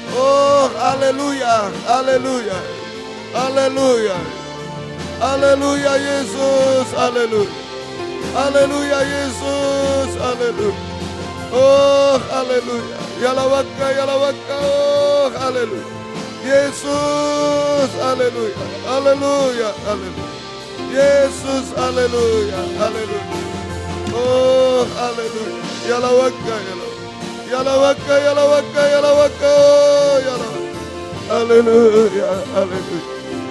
Oh haleluya, haleluya, haleluya, haleluya Yesus, haleluya, haleluya Yesus, haleluya. Oh haleluya. Yalawaka, yalawaka, oh haleluya. Yesus, haleluya, haleluya, haleluya. Yesus, haleluya, haleluya. Oh haleluya. Yalawaka, yalawaka. Yalawaka, yalawaka, yalawaka, yalawaka. Haleluya, haleluya.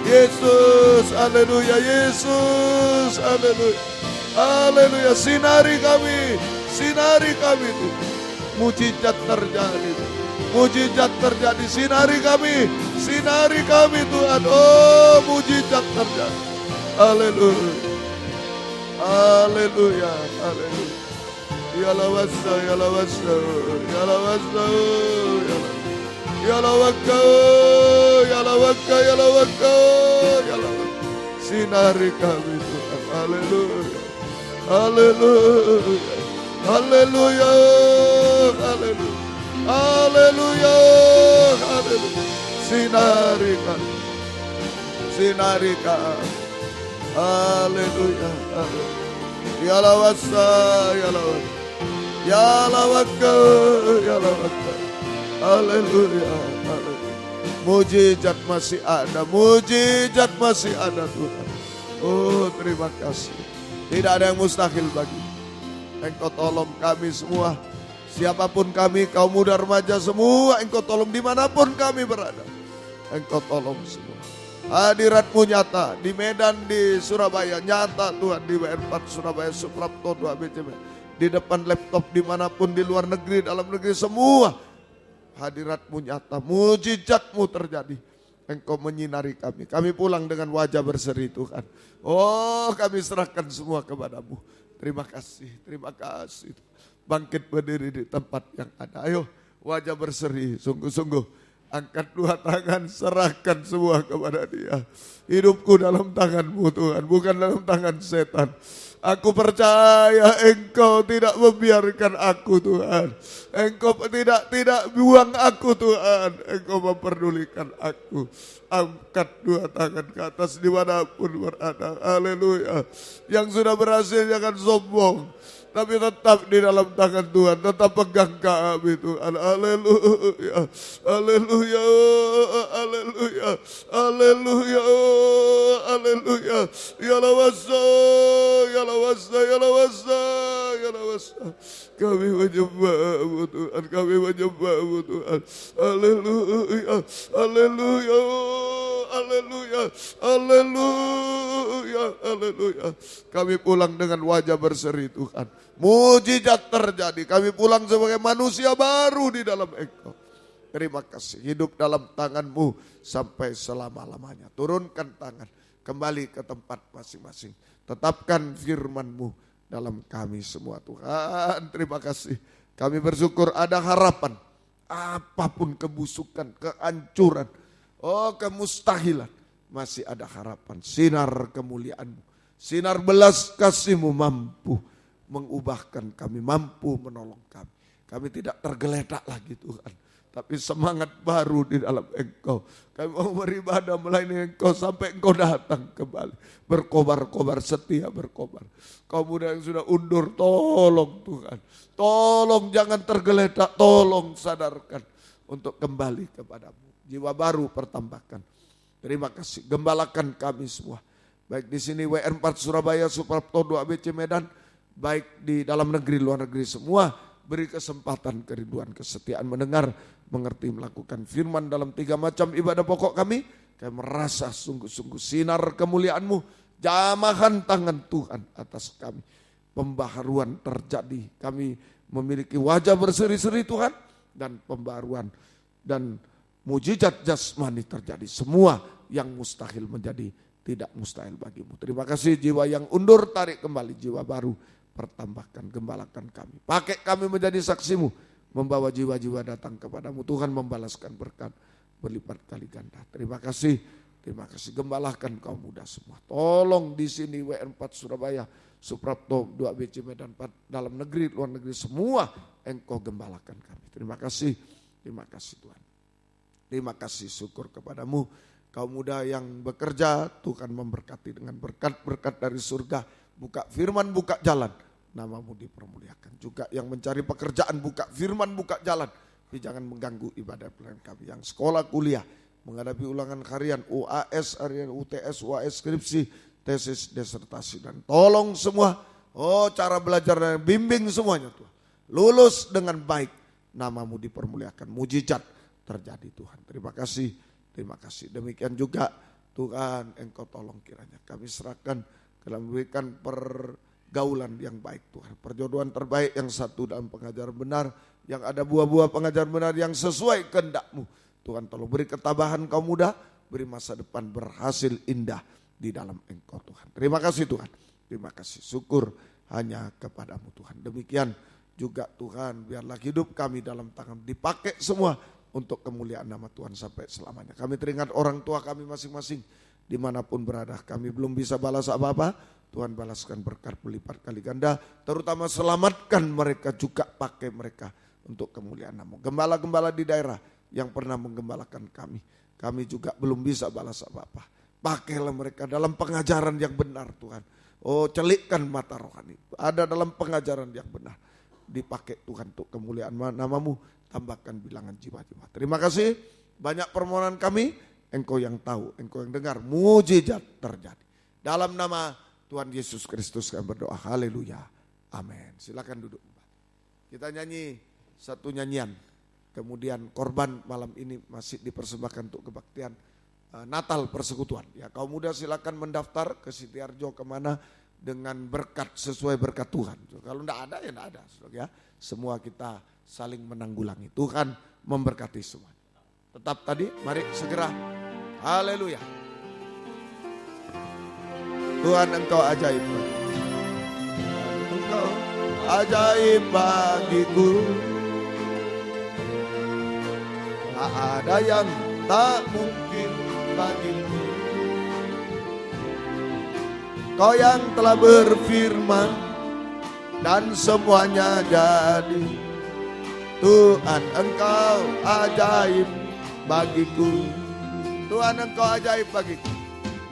Yesus, haleluya, Yesus, haleluya. Haleluya, sinari kami Tuhan. Mujizat terjadi, mujizat terjadi, sinari kami Tuhan. Oh, mujizat terjadi. Haleluya, haleluya, haleluya. Yalawasa, yalawasa, yalawasa, yalawaka, yalawaka, yalawaka, yalawaka. Sinari kami Tuhan. Haleluya. Haleluya, haleluya, haleluya, haleluya, haleluya. Sinari kami, haleluya, haleluya. Yalawasa, yalawasa, yalawaka, yalawaka. Haleluya, haleluya. Mujizat masih ada, mujizat masih ada Tuhan. Oh, terima kasih. Tidak ada yang mustahil bagi Engkau tolong kami semua. Siapapun kami, kaum muda remaja semua, Engkau tolong dimanapun kami berada. Engkau tolong semua. Hadirat-Mu nyata di Medan, di Surabaya, nyata Tuhan, di WR4 Surabaya, Suprapto 2 BCM. Di depan laptop dimanapun, di luar negeri, dalam negeri, semua. Hadirat-Mu nyata, mujizat-Mu terjadi. Engkau menyinari kami. Kami pulang dengan wajah berseri Tuhan. Oh, kami serahkan semua kepadamu. Terima kasih, terima kasih. Bangkit berdiri di tempat yang ada. Ayo, wajah berseri, sungguh-sungguh. Angkat dua tangan, serahkan semua kepada Dia. Hidupku dalam tangan-Mu Tuhan, bukan dalam tangan setan. Aku percaya Engkau tidak membiarkan aku Tuhan. Engkau tidak buang aku Tuhan. Engkau memperdulikan aku. Angkat dua tangan ke atas dimanapun berada. Haleluya. Yang sudah berhasil jangan sombong. Tapi tetap di dalam tangan Tuhan. Tetap pegang kami Tuhan. Haleluya. Haleluya. Haleluya. Haleluya. Haleluya. Yalawasa. Yalawasa. Yalawasa. Yalawasa. Kami menyembah-Mu Tuhan. Kami menyembah-Mu Tuhan. Haleluya. Haleluya. Haleluya. Haleluya. Haleluya. Kami pulang dengan wajah berseri Tuhan. Mujizat terjadi. Kami pulang sebagai manusia baru di dalam Engkau. Terima kasih. Hidup dalam tangan-Mu sampai selama-lamanya. Turunkan tangan. Kembali ke tempat masing-masing. Tetapkan firman-Mu dalam kami semua Tuhan. Terima kasih. Kami bersyukur ada harapan. Apapun kebusukan, kehancuran, oh kemustahilan. Masih ada harapan. Sinar kemuliaan-Mu. Sinar belas kasih-Mu mampu mengubahkan kami, mampu menolong kami. Kami tidak tergeletak lagi Tuhan. Tapi semangat baru di dalam Engkau. Kami mau beribadah melayani Engkau sampai Engkau datang kembali. Berkobar-kobar, setia berkobar. Kaum muda yang sudah undur, tolong Tuhan. Tolong jangan tergeletak, tolong sadarkan untuk kembali kepadamu. Jiwa baru pertambahkan. Terima kasih, gembalakan kami semua. Baik di sini WR4 Surabaya, Suprapto 2 ABC Medan. Baik di dalam negeri, luar negeri semua. Beri kesempatan kerinduan, kesetiaan mendengar, mengerti, melakukan firman dalam 3 macam ibadah pokok kami. Kami merasa sungguh-sungguh sinar kemuliaan-Mu, jamahan tangan Tuhan atas kami. Pembaharuan terjadi, kami memiliki wajah berseri-seri Tuhan. Dan pembaharuan dan mujizat jasmani terjadi. Semua yang mustahil menjadi tidak mustahil bagimu. Terima kasih jiwa yang undur, tarik kembali jiwa baru. Pertambahkan, gembalakan kami. Pakai kami menjadi saksimu. Membawa jiwa-jiwa datang kepadamu. Tuhan membalaskan berkat berlipat kali ganda. Terima kasih. Terima kasih. Gembalakan kaum muda semua. Tolong di sini WR4 Surabaya, Suprapto 2 BC Medan 4, dalam negeri, luar negeri semua. Engkau gembalakan kami. Terima kasih. Terima kasih Tuhan. Terima kasih, syukur kepadamu. Kaum muda yang bekerja, Tuhan memberkati dengan berkat-berkat dari surga. Buka firman, buka jalan. namamu dipermuliakan. Juga yang mencari pekerjaan, buka firman, buka jalan. Tapi jangan mengganggu ibadah pelayanan kami. Yang sekolah kuliah, menghadapi ulangan harian, UAS, harian UTS, UAS, skripsi, tesis, disertasi. Dan tolong semua, cara belajar dan bimbing semuanya Tuhan. Lulus dengan baik, namamu dipermuliakan. Mujizat terjadi Tuhan. Terima kasih, terima kasih. Demikian juga Tuhan, Engkau tolong kiranya kami serahkan dalam memberikan pergaulan yang baik Tuhan. Perjodohan terbaik yang satu dalam pengajaran benar, yang ada buah-buah pengajaran benar yang sesuai kehendak-Mu. Tuhan tolong beri ketabahan kaum muda, beri masa depan berhasil indah di dalam Engkau Tuhan. Terima kasih Tuhan, terima kasih. Syukur hanya kepada-Mu Tuhan. Demikian juga Tuhan, biarlah hidup kami dalam tangan dipakai semua untuk kemuliaan nama Tuhan sampai selamanya. Kami teringat orang tua kami masing-masing dimanapun berada. Kami belum bisa balas apa-apa. Tuhan balaskan berkat berlipat kali ganda. Terutama selamatkan mereka juga, pakai mereka untuk kemuliaan nama. Gembala-gembala di daerah yang pernah menggembalakan kami. Kami juga belum bisa balas apa-apa. Pakailah mereka dalam pengajaran yang benar Tuhan. Celikkan mata rohani. Ada dalam pengajaran yang benar. Dipakai Tuhan untuk kemuliaan nama-Mu. Tambahkan bilangan jiwa-jiwa. Terima kasih. Banyak permohonan kami. Engkau yang tahu, Engkau yang dengar. Mujizat terjadi. Dalam nama Tuhan Yesus Kristus kami berdoa. Haleluya. Amin. Silakan duduk. Kita nyanyi satu nyanyian. Kemudian korban malam ini masih dipersembahkan untuk kebaktian Natal Persekutuan. Ya, kaum muda silakan mendaftar ke Sitiarjo kemana dengan berkat sesuai berkat Tuhan. Kalau enggak ada ya enggak ada. Ya, semua kita saling menanggulangi. Tuhan memberkati semua. Tetap tadi, mari segera. Haleluya. Tuhan Engkau ajaib. Engkau ajaib bagiku. Tak ada yang tak mungkin bagimu. Kau yang telah berfirman dan semuanya jadi. Tuhan Engkau ajaib bagiku. Tuhan Engkau ajaib bagiku.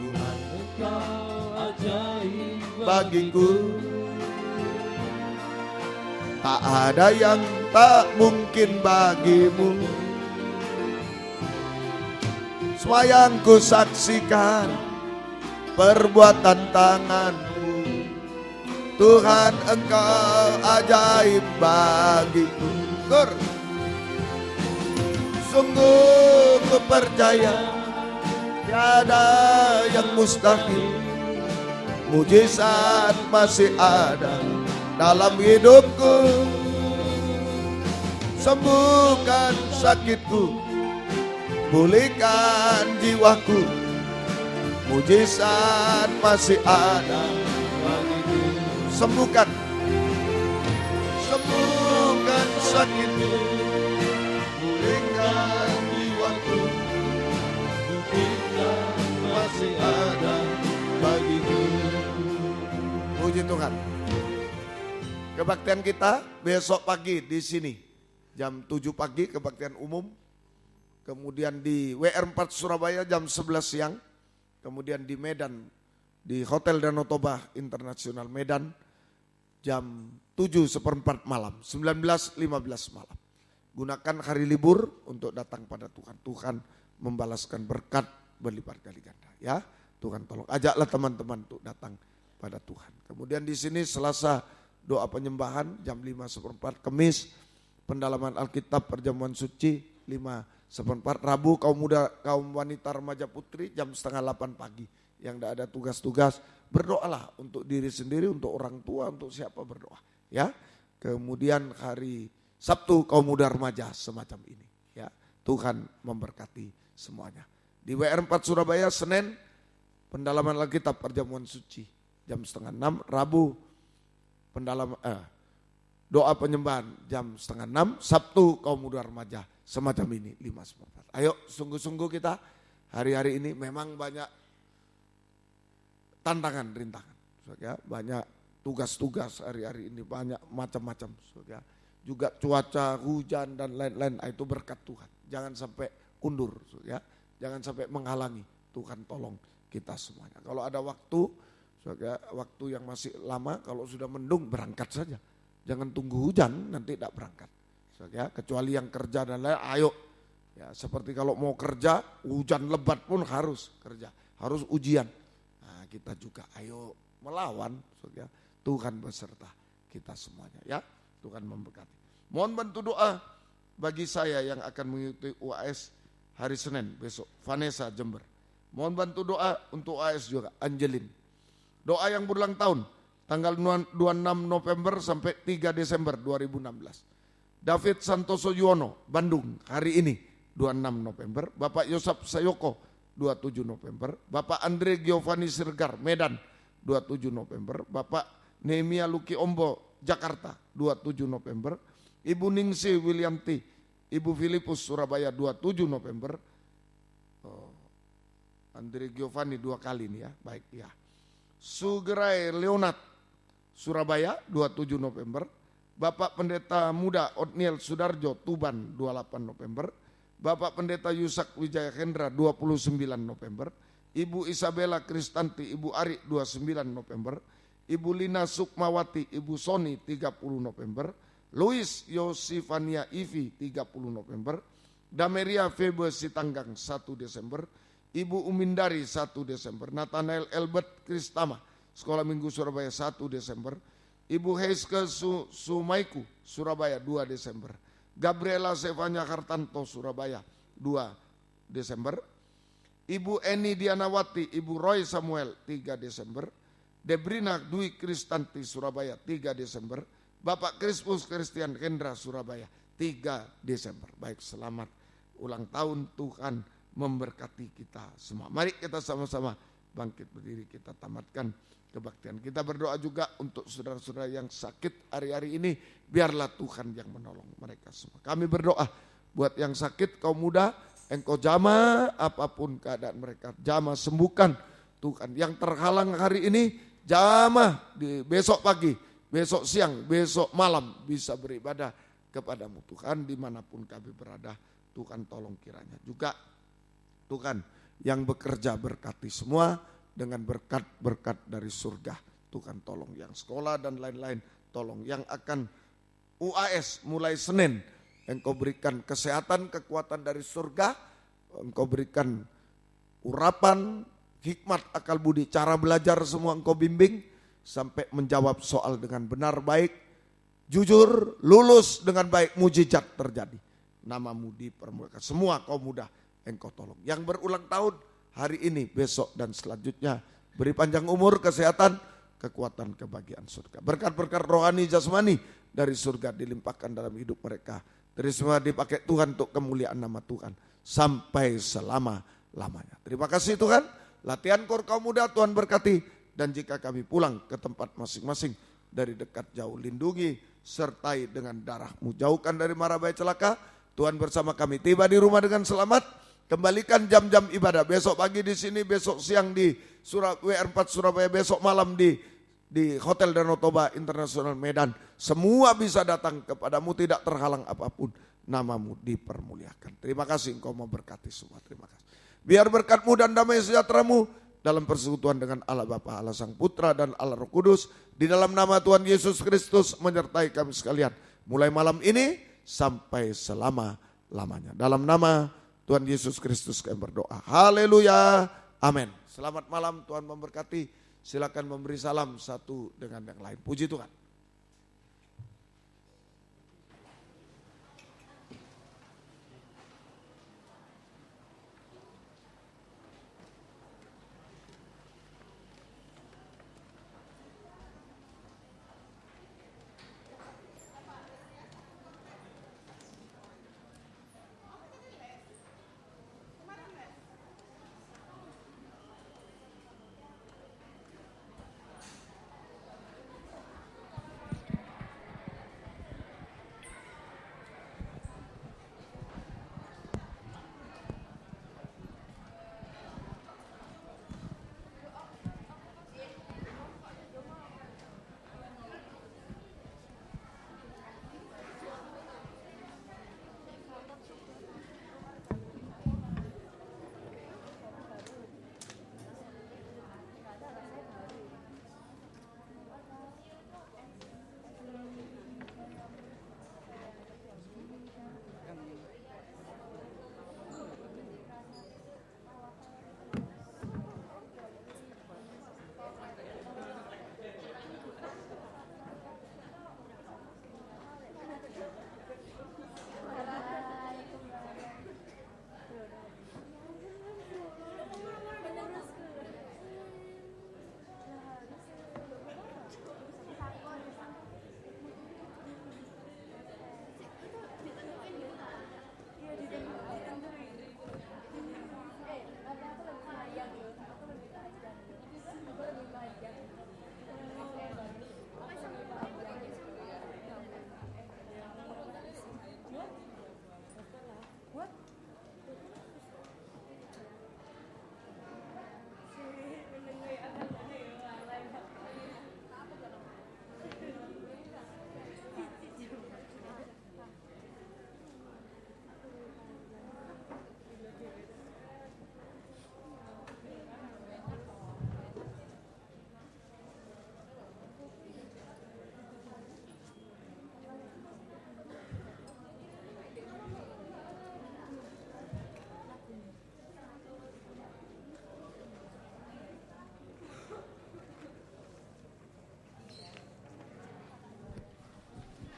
Tuhan Engkau ajaib Bagiku. Tak ada yang tak mungkin bagimu. Semua yang ku saksikan perbuatan tanganmu. Tuhan Engkau ajaib bagiku. Sungguh ku percaya tiada yang mustahil. Mujizat masih ada dalam hidupku. Sembuhkan sakitku, pulihkan jiwaku. Mujizat masih ada bagiku. Sembuhkan sakitku, pulihkan jiwaku. Mujizat masih ada bagiku. Puji Tuhan. Kebaktian kita besok pagi di sini jam 7 pagi kebaktian umum. Kemudian di WR4 Surabaya jam 11 siang. Kemudian di Medan di Hotel Danau Toba Internasional Medan jam 7:15 malam, 19:15 malam. Gunakan hari libur untuk datang pada Tuhan. Tuhan membalaskan berkat berlipat kali ganda. Ya, Tuhan tolong ajaklah teman-teman untuk datang pada Tuhan. Kemudian di sini Selasa doa penyembahan jam 5:15, Kamis pendalaman Alkitab perjamuan suci 5:15, Rabu kaum muda, kaum wanita, remaja putri jam 7:30 pagi. Yang tidak ada tugas-tugas, berdoalah untuk diri sendiri, untuk orang tua, untuk siapa berdoa. Ya, kemudian hari Sabtu kaum muda remaja semacam ini. Ya, Tuhan memberkati semuanya. Di WR4 Surabaya Senin pendalaman Alkitab perjamuan suci jam 5:30, Rabu pendalaman doa penyembahan jam 5:30, Sabtu kaum muda remaja semacam ini 5:15. Ayo sungguh-sungguh kita hari-hari ini memang banyak tantangan, rintangan. Ya, banyak tugas-tugas hari-hari ini, banyak macam-macam. Ya. Juga cuaca, hujan dan lain-lain, itu berkat Tuhan. Jangan sampai undur, ya. Jangan sampai menghalangi. Tuhan tolong kita semuanya. Kalau ada waktu, Saudara, waktu yang masih lama, kalau sudah mendung berangkat saja. Jangan tunggu hujan, nanti tidak berangkat. Saudara, kecuali yang kerja dan lain, ayo. Ya, seperti kalau mau kerja, hujan lebat pun harus kerja, harus ujian. Nah, kita juga ayo melawan, saudara. Tuhan beserta kita semuanya, ya. Tuhan memberkati. Mohon bantu doa bagi saya yang akan mengikuti UAS hari Senin besok, Vanessa Jember. Mohon bantu doa untuk UAS juga, Angelin. Doa yang berulang tahun, tanggal 26 November sampai 3 Desember 2016. David Santoso Yuwono, Bandung, hari ini 26 November. Bapak Yosap Sayoko, 27 November. Bapak Andre Giovanni Sirgar, Medan, 27 November. Bapak Nehemia Luki Ombo, Jakarta, 27 November. Ibu Ningsi Williamti, Ibu Filipus, Surabaya, 27 November. Andre Giovanni 2 kali nih ya, baik ya. Sugerai Leonard, Surabaya, 27 November. Bapak Pendeta Muda Otniel Sudarjo, Tuban, 28 November. Bapak Pendeta Yusak Wijaya Hendra, 29 November. Ibu Isabella Kristanti, Ibu Ari, 29 November. Ibu Lina Sukmawati, Ibu Soni, 30 November. Louis Yosifania Ivi, 30 November. Dameria Febe Sitanggang, 1 Desember. Ibu Umindari 1 Desember, Nathanael Elbert Kristama, Sekolah Minggu Surabaya 1 Desember, Ibu Heiske Sumaiku Surabaya 2 Desember, Gabriela Sevanya Hartanto Surabaya 2 Desember, Ibu Eni Dianawati, Ibu Roy Samuel 3 Desember, Debrina Dwi Kristanti Surabaya 3 Desember, Bapak Krispus Christian Hendra Surabaya 3 Desember. Baik, selamat ulang tahun, Tuhan memberkati kita semua. Mari kita sama-sama bangkit berdiri, kita tamatkan kebaktian. Kita berdoa juga untuk saudara-saudara yang sakit hari-hari ini, biarlah Tuhan yang menolong mereka semua. Kami berdoa buat yang sakit, kaum muda, Engkau jamah apapun keadaan mereka, jamah sembuhkan Tuhan. Yang terhalang hari ini, jamah di besok pagi, besok siang, besok malam bisa beribadah kepadamu Tuhan dimanapun kami berada. Tuhan tolong kiranya juga Tuhan yang bekerja berkati semua dengan berkat-berkat dari surga. Tuhan tolong yang sekolah dan lain-lain, tolong yang akan UAS mulai Senin, Engkau berikan kesehatan, kekuatan dari surga, Engkau berikan urapan, hikmat, akal budi, cara belajar semua Engkau bimbing, sampai menjawab soal dengan benar, baik, jujur, lulus dengan baik, mujizat terjadi. Namamu dipermuliakan, semua kaum muda Engkau tolong. Yang berulang tahun hari ini, besok dan selanjutnya, beri panjang umur, kesehatan, kekuatan, kebahagiaan surga. Berkat-berkat rohani jasmani dari surga dilimpahkan dalam hidup mereka. Terima dipakai Tuhan untuk kemuliaan nama Tuhan sampai selama-lamanya. Terima kasih Tuhan. Latihan kor kaum muda Tuhan berkati. Dan jika kami pulang ke tempat masing-masing, dari dekat jauh lindungi, sertai dengan darah-Mu. Jauhkan dari mara bahaya celaka. Tuhan bersama kami. Tiba di rumah dengan selamat. Kembalikan jam-jam ibadah. Besok pagi di sini, besok siang di WR4 Surabaya, besok malam di Hotel Danau Toba Internasional Medan. Semua bisa datang kepadamu, tidak terhalang apapun. Namamu dipermuliakan. Terima kasih Engkau memberkati semua. Terima kasih. Biar berkat-Mu dan damai sejahtera-Mu dalam persekutuan dengan Allah Bapa, Allah Sang Putra dan Allah Roh Kudus, di dalam nama Tuhan Yesus Kristus menyertai kami sekalian. Mulai malam ini sampai selama-lamanya. Dalam nama Tuhan Yesus Kristus kami berdoa. Haleluya. Amin. Selamat malam, Tuhan memberkati. Silakan memberi salam satu dengan yang lain. Puji Tuhan.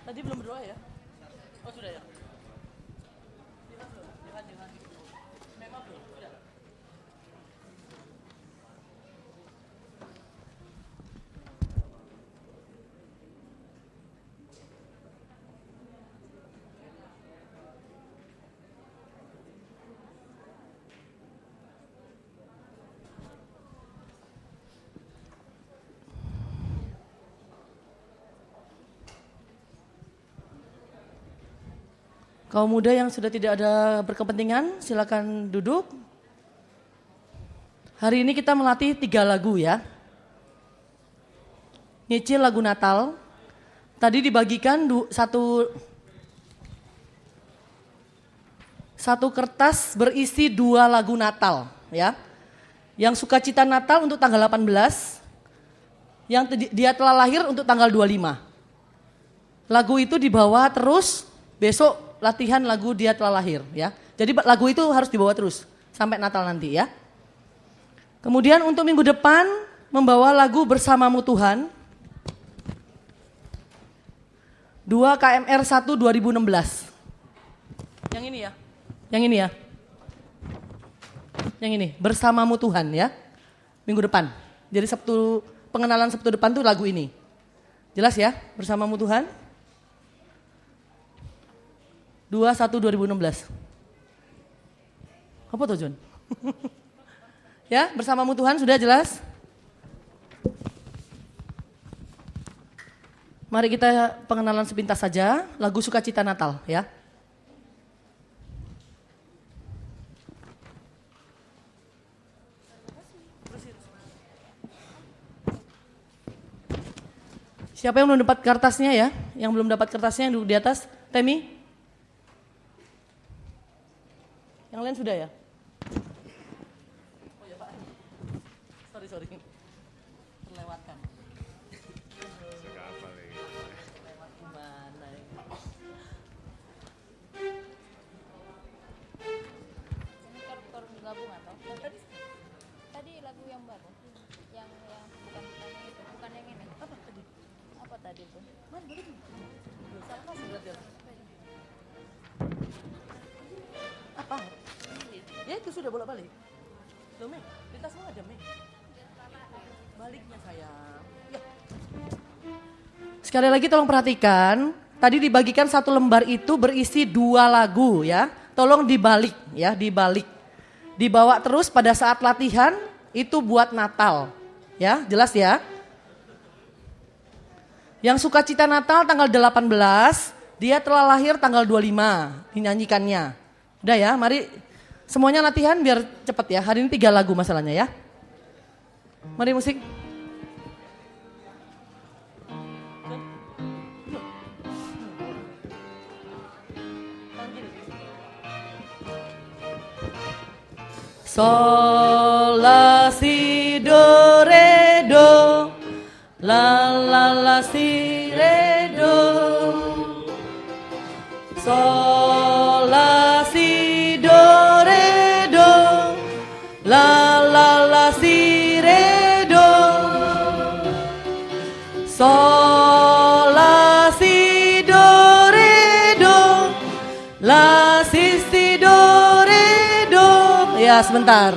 Tadi belum berdoa ya? Oh sudah ya? Kaum muda yang sudah tidak ada berkepentingan, silakan duduk. Hari ini kita melatih 3 lagu ya. Nyicil lagu Natal. Tadi dibagikan satu kertas berisi 2 lagu Natal ya. Yang Sukacita Natal untuk tanggal 18, yang Dia Telah Lahir untuk tanggal 25. Lagu itu dibawa terus, besok latihan lagu Dia Telah Lahir ya. Jadi lagu itu harus dibawa terus sampai Natal nanti ya. Kemudian untuk minggu depan membawa lagu Bersamamu Tuhan. 2 KMR 1 2016. Yang ini ya. Yang ini ya. Yang ini, Bersamamu Tuhan ya. Minggu depan. Jadi pengenalan Sabtu depan tuh lagu ini. Jelas ya? Bersamamu Tuhan. 21-2016. Apa tuh John? Ya, Bersamamu Tuhan sudah jelas? Mari kita pengenalan sepintas saja lagu Sukacita Natal ya. Siapa yang belum dapat kertasnya ya? Yang belum dapat kertasnya yang duduk di atas, Temi? Yang lain sudah ya? Oh ya Pak. Sorry. Terlewatkan. Suka apa lagi? Lewat gimana ya? Ini kor gabung atau? Tadi lagu yang baru. Yang bukan yang itu, bukan yang ini. Apa tadi itu? Mana baru? Salah kasih berarti. Apa? Ya itu sudah bolak-balik. Loh Mei, di tasmu ada Mei. Baliknya sayang. Ya. Sekali lagi tolong perhatikan, tadi dibagikan 1 lembar itu berisi 2 lagu ya. Tolong dibalik ya, dibalik. Dibawa terus pada saat latihan itu buat Natal. Ya, jelas ya. Yang Sukacita Natal tanggal 18, Dia Telah Lahir tanggal 25 dinyanyikannya. Udah ya, mari semuanya latihan biar cepat ya. Hari ini 3 lagu masalahnya ya. Mari musik. Sol, la, si, do, re, do. La, la, la, si, re, do. Sol, la, si, do, re, do. La, la, la, si, re, do. Sol, la, si, do, re, do. La, si, do, re, do. Ya, sebentar.